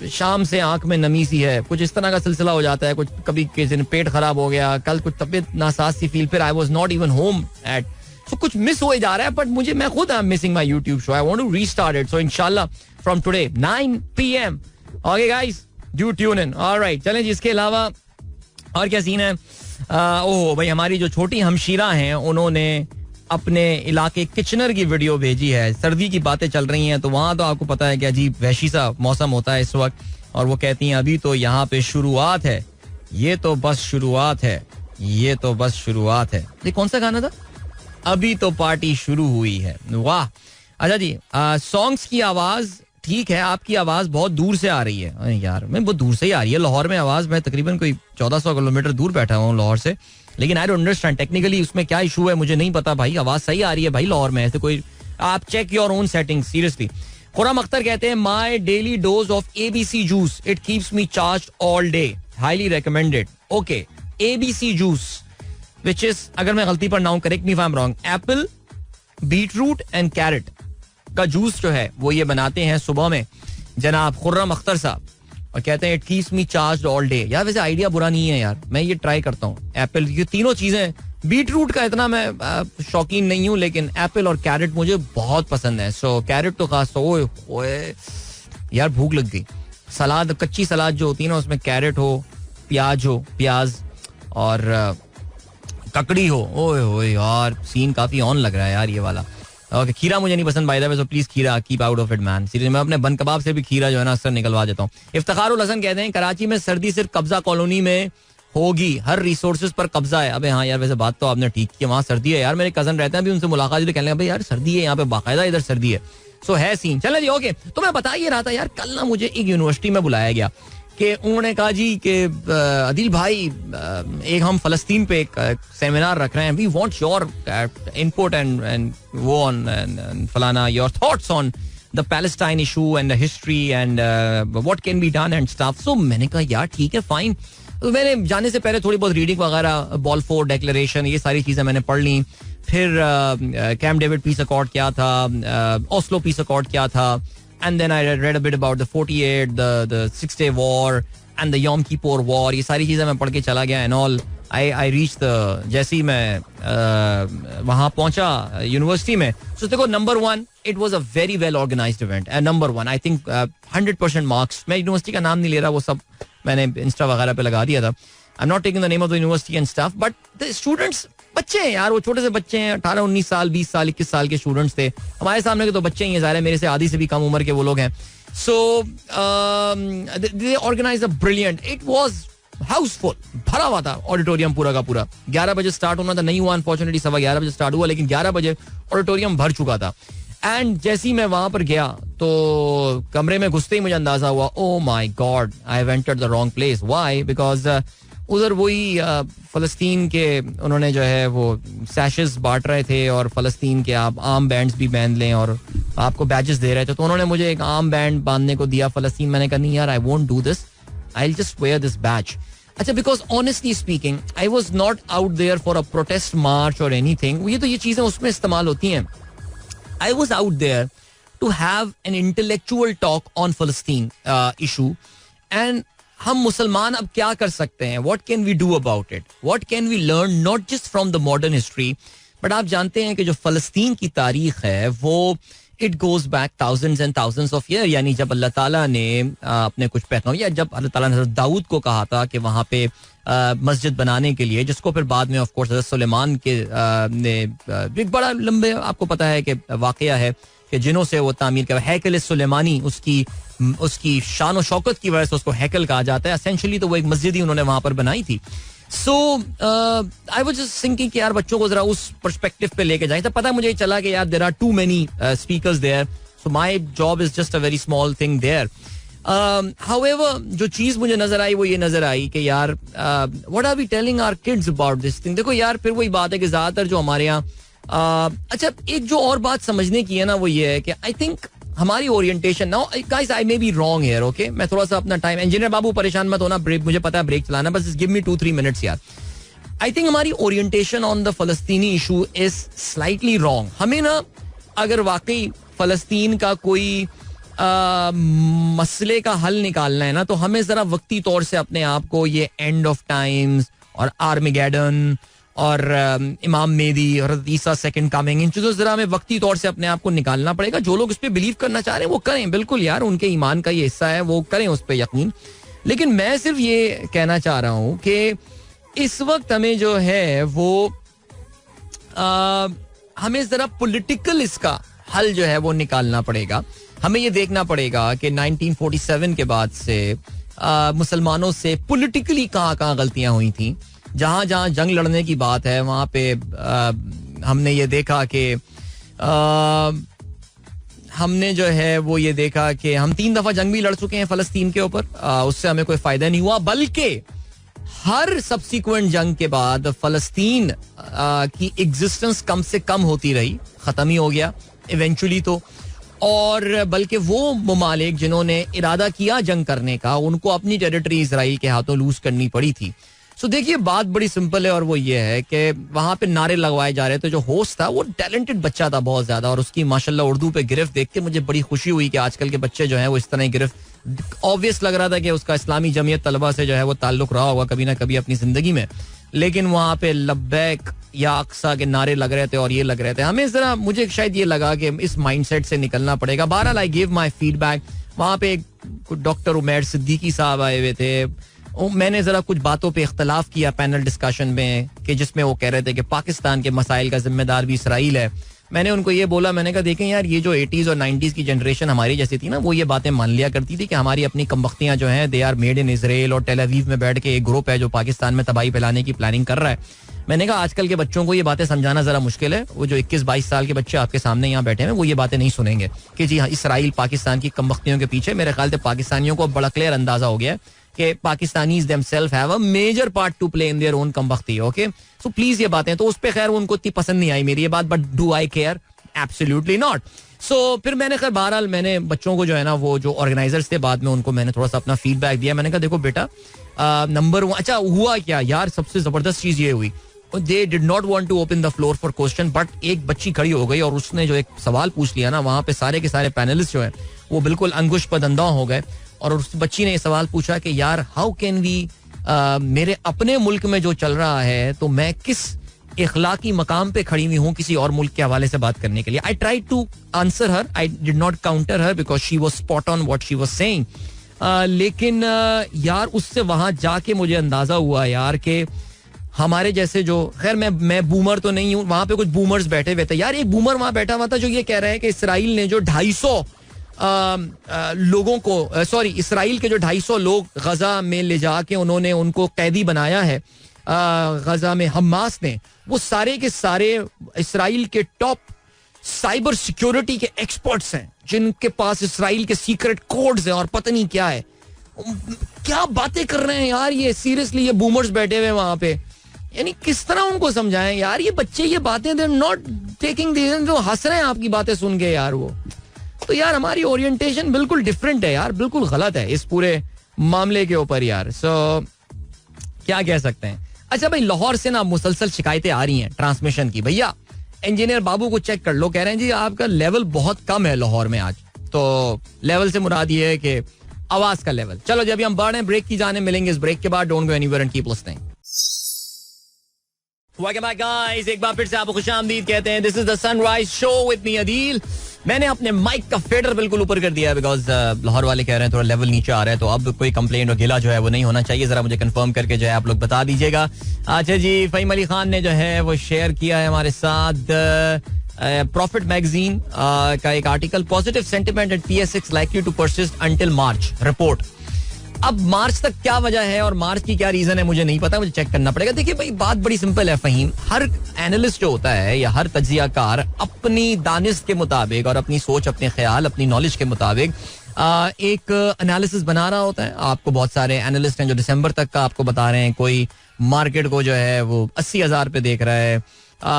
S1: शाम से आंख में नमी सी है, कुछ इस तरह का सिलसिला हो जाता है. कुछ कभी किसी दिन पेट खराब हो गया, कल कुछ तबीयत नासाज सी फील, फिर I was not even home at, so कुछ मिस हो जा रहा है. बट मुझे, मैं खुद I am missing my YouTube show. I want to restart it, so इंशाल्लाह from today 9 PM. Okay guys, do tune in. Alright, चलें जी. इसके अलावा और क्या सीन है? ओह भाई, हमारी जो छोटी हमशीरा हैं उन्होंने अपने इलाके किचनर की वीडियो भेजी है. सर्दी की बातें चल रही हैं तो वहां तो आपको पता है कि अजीब वहशी सा मौसम होता है इस वक्त, और वो कहती हैं अभी तो यहाँ पे शुरुआत है, ये तो बस शुरुआत है, ये तो बस शुरुआत है. ये कौन सा गाना था? अभी तो पार्टी शुरू हुई है. वाह. अच्छा जी, सॉन्ग्स की आवाज ठीक है, आपकी आवाज बहुत दूर से आ रही है. अरे यार, मैं बहुत दूर से ही आ रही है. लाहौर में आवाज, मैं तकरीबन कोई 1400 किलोमीटर दूर बैठा हूँ लाहौर से, लेकिन आई डोंट अंडरस्टैंड टेक्निकली उसमें क्या इशू है, मुझे नहीं पता भाई. आवाज सही आ रही है भाई लाहौर में, ऐसे कोई, आप check your own setting seriously. Khurram Akhtar कहते हैं my daily dose of ABC juice, it keeps me charge all day, highly recommended. Okay, ABC juice which is, अगर मैं गलती पर ना हूं, correct me if I am wrong, apple, beetroot and carrot का जूस जो है वो ये बनाते हैं सुबह में जनाब खुर्रम अख्तर साहब, और कहते हैं it keeps me charged all day. यार वैसे आइडिया बुरा नहीं है यार, मैं ये ट्राई करता हूँ. एप्पल, ये तीनों चीजें, बीटरूट का इतना मैं शौकीन नहीं हूँ, लेकिन एप्पल और कैरेट मुझे बहुत पसंद है. सो कैरेट तो खास, ओए यार भूख लग गई. सलाद, कच्ची सलाद जो होती है ना, उसमें कैरेट हो, प्याज और ककड़ी हो, ओए यार सीन काफी ऑन लग रहा है यार ये वाला. ओके, खीरा मुझे नहीं पसंद by the way, so please खीरा keep out of it man. Seriously मैं अपने बन कबाब से भी खीरा जो है ना अक्सर निकलवा देता हूँ. इफ्तिखारुल हसन कहते हैं कराची में सर्दी सिर्फ कब्जा कॉलोनी में होगी, हर रिसोर्सेज पर कब्जा है. अबे हाँ यार, वैसे बात तो आपने ठीक की, वहाँ सर्दी है यार. मेरे कजन रहते हैं, अभी उनसे मुलाकात हुई तो कहने लगे भाई यार सर्दी है यहाँ पे, बाकायदा इधर सर्दी है. सो है सीन. चलो जी, ओके. तो मैं बता ही रहा था यार, कल ना मुझे एक यूनिवर्सिटी में बुलाया गया कि उन्होंने कहा जी कि अदिल भाई, एक हम फलस्तीन पे एक सेमिनार रख रहे हैं, we want your input and वो ऑन फलाना, your thoughts on the Palestine issue and the history and what can be done and stuff. So मैंने कहा यार ठीक है, फाइन. तो मैंने जाने से पहले थोड़ी बहुत रीडिंग वगैरह, बॉलफोर डेक्लेरेशन, ये सारी चीजें मैंने पढ़ ली. फिर कैंप डेविड पीस अकॉर्ड क्या था, ओस्लो पीस अकॉर्ड क्या था, and then I read a bit about the 48, the 6-day war and the Yom Kippur war. ये सारी चीजें मैं पढ़ के चला गया and all. I reached the, जैसे ही मैं वहाँ पहुंचा यूनिवर्सिटी में, so देखो number 1, it was a very well organized event. And number 1, I think 100% marks. मैं यूनिवर्सिटी का नाम नहीं ले रहा, वो सब मैंने इंस्टा वगैरह पे लगा दिया था. I'm not taking the name of the university and stuff, but the students, बच्चे हैं यार, वो छोटे से बच्चे हैं, 18-19 साल, 20 साल, 21 साल के स्टूडेंट्स थे. हमारे सामने के तो बच्चे ही हैं, ज़ाहिर है मेरे से आधी से भी कम उम्र के वो लोग हैं. So they organize a brilliant, it was house full, भरा हुआ था ऑडिटोरियम पूरा का पूरा. 11 बजे स्टार्ट होना था, नहीं हुआ अनफॉर्चुनेटली, 11:15 बजे स्टार्ट हुआ, लेकिन 11 बजे ऑडिटोरियम भर चुका था. एंड जैसे ही मैं वहां पर गया तो कमरे में घुसते ही मुझे अंदाजा हुआ, oh my God, I have entered the wrong place. Why? Because उधर वही फलस्तीन के उन्होंने जो है वो सैशेस बांट रहे थे, और फलस्तीन के आप आर्म बैंड्स भी बांध लें और आपको बैजेस दे रहे थे. तो उन्होंने मुझे एक आर्म बैंड बांधने को दिया फलस्तीन. मैंने कहा नहीं यार, I won't do this, I will just wear this badge. अच्छा, because honestly speaking I was not out there for a protest march और एनीथिंग. ये तो ये चीजें उसमें इस्तेमाल होती हैं. I was out there to have an intellectual talk on फलस्तीन इशू. एंड हम मुसलमान अब क्या कर सकते हैं, what can we do about it, what can we learn not just from the modern history, but आप जानते हैं कि जो फलस्तीन की तारीख है वो it goes back thousands and thousands of year. यानी जब अल्लाह ताला ने अपने कुछ पैगंबर, या जब अल्लाह ताला ने हज़रत दाऊद को कहा था कि वहाँ पे मस्जिद बनाने के लिए, जिसको फिर बाद में ऑफ कोर्स हज़रत सुलेमान के ने एक बड़ा लंबे, आपको पता है कि वाक़या है कि जिन्हों से वो तामीर किया, हैकल सुलेमानी, उसकी शान और शौकत की वजह से उसको हैकल कहा जाता है. एसेंशियली तो वो एक मस्जिद ही उन्होंने वहां पर बनाई थी. सो आई वाज जस्ट थिंकिंग कि यार बच्चों को जरा उस पर्सपेक्टिव पे लेके जाएं. तो पता मुझे चला कि यार there are too many speakers there, so my job is just a very small thing there. However जो चीज मुझे नजर आई वो ये नजर आई कि यार what are we telling our kids about this thing. देखो यार फिर वही बात है कि ज्यादातर जो हमारे यहाँ अच्छा एक जो और बात समझने की है ना वो ये है कि आई थिंक हमारी orientation now guys I may be wrong here. Okay मैं थोड़ा सा अपना टाइम, इंजीनियर बाबू परेशान मत होना, ब्रेक मुझे पता है ब्रेक चलाना, बस गिव मी 2-3 मिनट्स यार. आई थिंक हमारी ओरिएंटेशन ऑन द फलस्तीनी इशू इज स्लाइटली रॉन्ग. हमें ना अगर वाकई फलस्तीन का कोई मसले का हल निकालना है ना तो हमें जरा वक्ती तौर से अपने आप को ये एंड ऑफ टाइम्स और आर्मेगेडन और इमाम मेहदी और ईसा सेकंड कमिंग, इन चीजों से जरा हमें वक्ती तौर से अपने आप को निकालना पड़ेगा. जो लोग इस पे बिलीव करना चाह रहे हैं वो करें, बिल्कुल यार उनके ईमान का ये हिस्सा है, वो करें उस पे यकीन. लेकिन मैं सिर्फ ये कहना चाह रहा हूं कि इस वक्त हमें जो है वो हमें जरा पॉलिटिकल इसका हल जो है वो निकालना पड़ेगा. हमें ये देखना पड़ेगा कि 1947 के बाद से मुसलमानों से पॉलिटिकली कहाँ गलतियां हुई थी. जहां जहां जंग लड़ने की बात है वहां पे हमने ये देखा कि हमने जो है वो ये देखा कि हम 3 दफा जंग भी लड़ चुके हैं फलस्तीन के ऊपर, उससे हमें कोई फायदा नहीं हुआ, बल्कि हर सब्सिक्वेंट जंग के बाद फलस्तीन की एग्जिस्टेंस कम से कम होती रही, खत्म ही हो गया इवेंचुअली तो. और बल्कि वो ममालिक जिन्होंने इरादा किया जंग करने का उनको अपनी टेरिटरी इजराइल के हाथों लूज करनी पड़ी थी. सो देखिए बात बड़ी सिंपल है और वो ये है कि वहां पे नारे लगवाए जा रहे थे. जो होस्ट था वो टैलेंटेड बच्चा था बहुत ज्यादा, और उसकी माशाल्लाह उर्दू पे गिरफ्त देख के मुझे बड़ी खुशी हुई कि आजकल के बच्चे जो हैं वो इस तरह गिरफ्त, ऑब्वियस लग रहा था कि उसका इस्लामी जमीयत तलबा से जो है वो ताल्लुक रहा होगा कभी ना कभी अपनी जिंदगी में, लेकिन वहां पे लब्बैक या अक्सा के नारे लग रहे थे और ये लग रहे थे. हमें जरा मुझे शायद ये लगा कि इस माइंडसेट से निकलना पड़ेगा. बहरहाल आई गिव माई फीडबैक. वहां पे डॉक्टर उमैर सिद्दीकी साहब आए हुए थे, मैंने जरा कुछ बातों पे इख्तलाफ किया पैनल डिस्कशन में कि जिसमें वो कह रहे थे कि पाकिस्तान के मसाइल का जिम्मेदार भी इसराइल है. मैंने उनको ये बोला, मैंने कहा देखें यार ये जो 80s और 90s की जनरेशन हमारी जैसी थी ना वो ये बातें मान लिया करती थी कि हमारी अपनी कमबख्तियां जो हैं they are made in Israel, और टेल अवीव में बैठ के एक ग्रुप है जो पाकिस्तान में तबाही फैलाने की प्लानिंग कर रहा है. मैंने कहा आजकल के बच्चों को ये बातें समझाना जरा मुश्किल है. वो जो 21-22 साल के बच्चे आपके सामने यहाँ बैठे हैं वो ये बातें नहीं सुनेंगे कि जी हाँ इसराइल पाकिस्तान की कमबख्तियों के पीछे. मेरे ख्याल से पाकिस्तानियों को बड़ा क्लियर अंदाजा हो गया है कि Pakistanis themselves have a major part to play in their own कमबख्ती. ओके सो प्लीज ये बातें तो उस पे खैर उनको इतनी पसंद नहीं आई मेरी ये बात, but do I care? Absolutely not. So फिर मैंने खैर बहरहाल मैंने बच्चों को जो है ना वो जो ऑर्गेनाइजर्स थे बाद में उनको मैंने थोड़ा सा अपना फीडबैक दिया. मैंने कहा देखो बेटा नंबर 1 अच्छा हुआ क्या यार, सबसे जबरदस्त चीज ये हुई they did not want to open the floor for question, but एक बच्ची खड़ी हो गई और उसने जो एक सवाल पूछ लिया ना वहां पे सारे के सारे पैनलिस्ट जो हैं वो बिल्कुल अंगुश पदंदा हो गए. और उस बच्ची ने ये सवाल पूछा कि यार हाउ कैन वी, मेरे अपने मुल्क में जो चल रहा है तो मैं किस इखलाकी मकाम पे खड़ी हुई हूँ किसी और मुल्क के हवाले से बात करने के लिए. I tried to answer her, I did not counter her because she was spot on what she was saying. लेकिन यार उससे वहां जाके मुझे अंदाजा हुआ यार कि हमारे जैसे जो, खैर मैं बूमर तो नहीं हूं, वहां पे कुछ बूमर्स बैठे हुए थे यार. एक बूमर वहां बैठा हुआ था जो ये कह रहा है कि इसराइल ने जो 250 लोगों को, सॉरी इसराइल के जो 250 लोग गजा में ले जाके उन्होंने उनको कैदी बनाया है गजा में हमास ने, वो सारे के सारे इसराइल के टॉप साइबर सिक्योरिटी के एक्सपर्ट्स हैं जिनके पास इसराइल के सीक्रेट कोड्स हैं और पता नहीं क्या है. क्या बातें कर रहे हैं यार ये, सीरियसली ये बूमर्स बैठे हुए वहां पे. यानी किस तरह उनको समझाएं यार, ये बच्चे ये बातें दे नॉट टेकिंग, जो हंस रहे हैं आपकी बातें सुन के यार. वो तो यार हमारी ओरिएंटेशन बिल्कुल डिफरेंट है यार, बिल्कुल गलत है इस पूरे मामले के ऊपर यार. सो क्या कह सकते हैं. अच्छा भाई लाहौर से ना मुसलसल शिकायतें आ रही हैं ट्रांसमिशन की. भैया इंजीनियर बाबू को चेक कर लो, कह रहे हैं जी आपका लेवल बहुत कम है लाहौर में आज. तो लेवल से मुराद ये है कि आवाज का लेवल. चलो जब हम बढ़ रहे हैं ब्रेक की जाने, मिलेंगे इस ब्रेक के बाद. Don't go anywhere and keep listening. Welcome back guys, एक बार फिर से आपको खुशामदीद कहते हैं. This is the sunrise show with me Adeel. मैंने अपने माइक का फेडर बिल्कुल ऊपर कर दिया है बिकॉज लाहौर वाले कह रहे हैं थोड़ा लेवल नीचे आ रहा है, तो अब कोई कंप्लेंट और गिला जो है वो नहीं होना चाहिए. जरा मुझे कंफर्म करके जो है आप लोग बता दीजिएगा. अच्छा जी, फहीम अली खान ने जो है वो शेयर किया है हमारे साथ प्रॉफिट मैगजीन का एक article, positive sentiment at PSX likely to persist until March report. अब मार्च तक क्या वजह है और मार्च की क्या रीजन है मुझे नहीं पता, मुझे चेक करना पड़ेगा. देखिए भाई, बात बड़ी सिंपल है फहीम. हर एनालिस्ट जो होता है या हर तज्जियाकार अपनी दानिश के मुताबिक और अपनी सोच, अपने ख्याल, अपनी नॉलेज के मुताबिक एक एनालिसिस बना रहा होता है. आपको बहुत सारे एनालिस्ट हैं जो दिसंबर तक का आपको बता रहे हैं. कोई मार्केट को जो है वो 80,000 पे देख रहा है.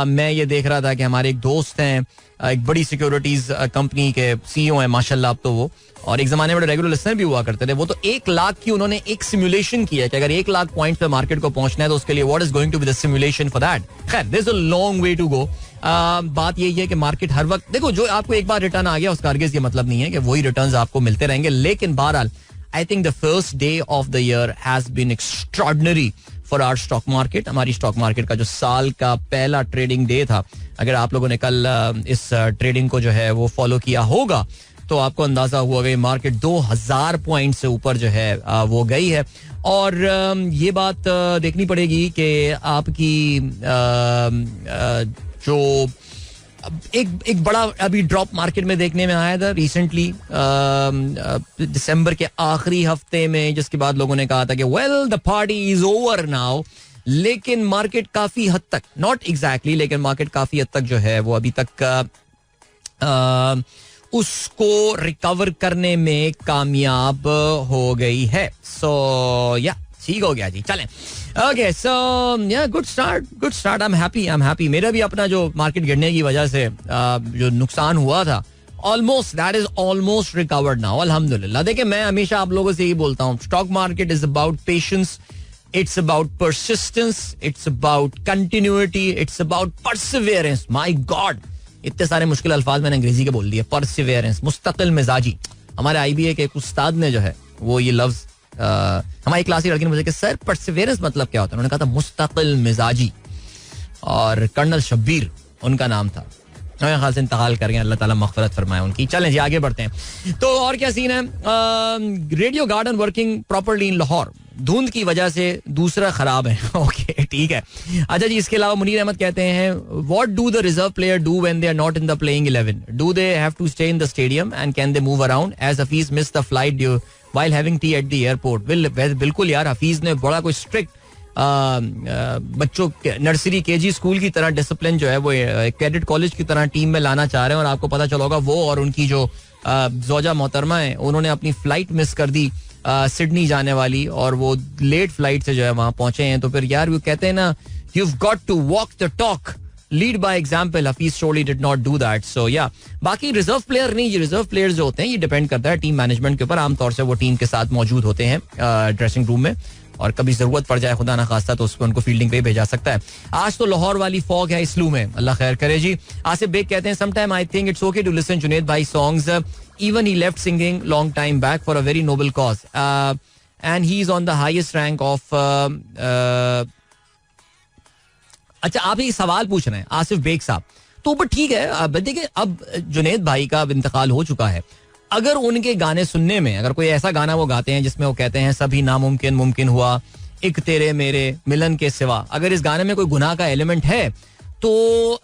S1: मैं ये देख रहा था कि हमारे एक दोस्त हैं, एक बड़ी सिक्योरिटीज कंपनी के सीईओ हैं माशाल्लाह अब तो वो, और एक जमाने में रेगुलर लिसनर भी हुआ करते थे. वो तो 1 लाख की उन्होंने एक सिमुलेशन किया कि अगर 1 लाख पॉइंट पे मार्केट को पहुंचना है तो उसके लिए what is going to be the simulation for that. खैर, there is a long way to go. बात यही है कि मार्केट हर वक्त देखो, जो आपको एक बार रिटर्न आ गया उसका हरगिज़ ये मतलब नहीं है कि वही रिटर्न्स आपको मिलते रहेंगे. लेकिन बहरहाल I think the first day of the year has been extraordinary for our stock market. हमारी स्टॉक मार्केट का जो साल का पहला ट्रेडिंग डे था, अगर आप लोगों ने कल इस ट्रेडिंग को जो है वो फॉलो किया होगा तो आपको अंदाजा हुआ कि मार्केट 2000 पॉइंट से ऊपर जो है वो गई है. और ये बात देखनी पड़ेगी कि आपकी जो एक बड़ा अभी ड्रॉप मार्केट में देखने में आया था रिसेंटली दिसंबर के आखिरी हफ्ते में, जिसके बाद लोगों ने कहा था कि well the party is over now. लेकिन मार्केट काफी हद तक, नॉट एग्जैक्टली, लेकिन मार्केट काफी हद तक जो है वो अभी तक उसको रिकवर करने में कामयाब हो गई है. सो या ठीक हो गया जी, चलें. ओके, सो या good start. I am happy. मेरा भी अपना जो मार्केट गिरने की वजह से जो नुकसान हुआ था, that is almost recovered now, अल्हम्दुलिल्लाह. देखिए, मैं हमेशा आप लोगों से यही बोलता हूँ, stock market is about patience, it's about persistence, it's about continuity, it's about Perseverance. My God, इतने सारे मुश्किल अल्फाज मैंने अंग्रेजी के बोल दिए. परसिवियरेंस, मुस्तकिल मिजाजी. हमारे IBA के एक उस्ताद ने जो है वो ये लफ्ज हमारी क्लास की लड़की ने मुझे कि सर परसिवियरेंस मतलब क्या होता है, उन्होंने कहा था मुस्तकिल मिजाजी. और कर्नल शब्बीर उनका नाम था, मेरे ख्याल से इंतकाल कर गए, अल्लाह ताला मग़फ़िरत फरमाए उनकी. चलें जी, आगे बढ़ते हैं. तो और क्या सीन है. रेडियो गार्डन वर्किंग प्रॉपर्ली इन लाहौर, धुंध की वजह से दूसरा खराब है. ओके, ठीक है. अच्छा जी, इसके अलावा मुनीर अहमद कहते हैं, what do the reserve player do when they are not in the playing 11? Do they have to stay in the stadium and can they move around as Hafeez miss the flight due while having tea at the airport? बिल्कुल यार, हफीज ने बड़ा कोई strict बच्चों nursery KG school की तरह discipline जो है वो कैडेट कॉलेज की तरह टीम में लाना चाह रहे हैं. और आपको पता चला होगा वो और उनकी जो जोजा मोहतरमा है, उन्होंने अपनी फ्लाइट मिस कर दी सिडनी जाने वाली, और वो लेट फ्लाइट से जो है वहां पहुंचे हैं. तो फिर यार वो कहते हैं ना, you've got to walk the talk, lead by example. Hafeez surely did not do that. So yeah, बाकी रिजर्व प्लेयर नहीं, ये रिजर्व प्लेयर्स जो होते हैं ये डिपेंड करता है टीम मैनेजमेंट के ऊपर. आमतौर से वो टीम के साथ मौजूद होते हैं ड्रेसिंग रूम में, और कभी जरूरत पड़ जाए खुदा ना खास्ता तो उसको उनको फील्डिंग पे भेजा सकता है. आज तो लाहौर वाली फॉग है इस्लू में, अल्लाह खैर करे जी. आसिफ बेग कहते हैं, sometime I think it's okay to listen Junaid bhai songs, even he left singing long time back for a very noble cause, and he is on the highest rank of अच्छा, आप ये सवाल पूछ रहे हैं आसिफ बेग साहब, तो बट ठीक है. अब देखिए, अब जुनैद भाई का इंतकाल हो चुका है. अगर उनके गाने सुनने में, अगर कोई ऐसा गाना वो गाते हैं जिसमें वो कहते हैं सभी नामुमकिन मुमकिन हुआ, एक तेरे मेरे मिलन के सिवा, अगर इस गाने में कोई गुनाह का एलिमेंट है तो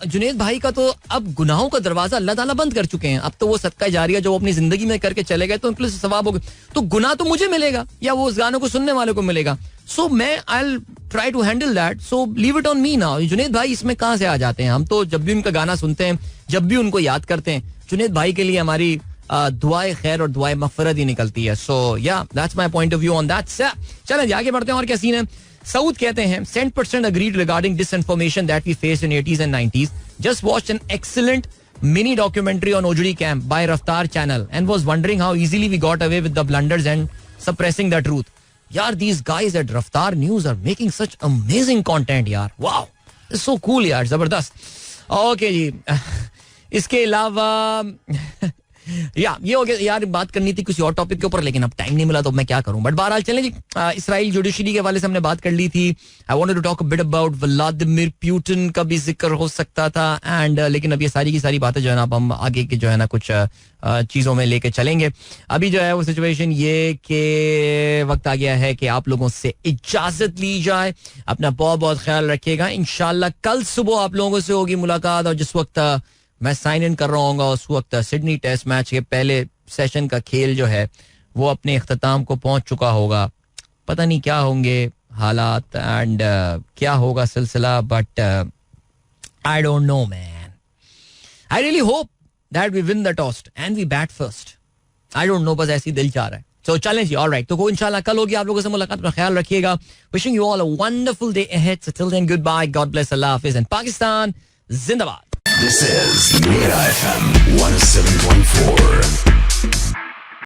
S1: जुनैद भाई का तो अब गुनाहों का दरवाजा अल्लाह ताला बंद कर चुके हैं. अब तो वो सदका जारिया जो अपनी जिंदगी में करके चले गए तो उनके लिए सवाब होगा, तो गुनाह तो मुझे मिलेगा या वो उस गानों को सुनने वाले को मिलेगा. सो मैं I will try to handle that, so leave it on me now. Junaid भाई इसमें कहां से आ जाते हैं? हम तो जब भी उनका गाना सुनते हैं, जब भी उनको याद करते हैं, जुनैद भाई के लिए हमारी दुआए खैर और दुआए मग़फ़िरत ही निकलती है. सो या that's my point of view on that. चलें आगे बढ़ते हैं. और क्या सीन है. Saud कहते हैं, 100% agreed regarding disinformation that we faced in 80s and 90s. Just watched an excellent mini documentary on Ojdi camp by Raftar channel and was wondering how easily we got away with the blunders and suppressing the truth. Yaar, these guys at Raftar News are making such amazing content, yaar. Wow, it's so cool, yaar. Zabardast. Okay जी. इसके अलावा ये हो गया यार. बात करनी थी किसी और टॉपिक के ऊपर, लेकिन अब टाइम नहीं मिला तो मैं क्या करूं. बट बहरहाल चलें जी. इसराइल जुडिशरी के हवाले से हमने बात कर ली थी. I wanted to talk a bit about Vladimir Putin का भी जिक्र हो सकता था, एंड लेकिन अब ये सारी की सारी बातें जो है ना, अब हम आगे की जो है ना कुछ चीजों में लेके चलेंगे. अभी जो है वो सिचुएशन ये कि वक्त आ गया है कि आप लोगों से इजाजत ली जाए. अपना बहुत बहुत ख्याल रखिएगा. इंशाल्लाह कल सुबह आप लोगों से होगी मुलाकात, और जिस वक्त मैं साइन इन कर रहा हूँ उस वक्त सिडनी टेस्ट मैच के पहले सेशन का खेल जो है वो अपने इख्तिताम को पहुंच चुका होगा. पता नहीं क्या होंगे हालात एंड क्या होगा सिलसिला, but I don't know man. I really hope that we win the toss and we bat first. I don't know, बस ऐसी दिल चाह रहा है. So चलें जी, ऑलराइट. तो इंशाल्लाह कल होगी आप लोगों से मुलाकात. अपना ख्याल रखिएगा. Wishing you all a wonderful day ahead. So till then, goodbye, God bless, Allah Hafiz, and Pakistan जिंदाबाद.
S2: This is Mira FM 107.4.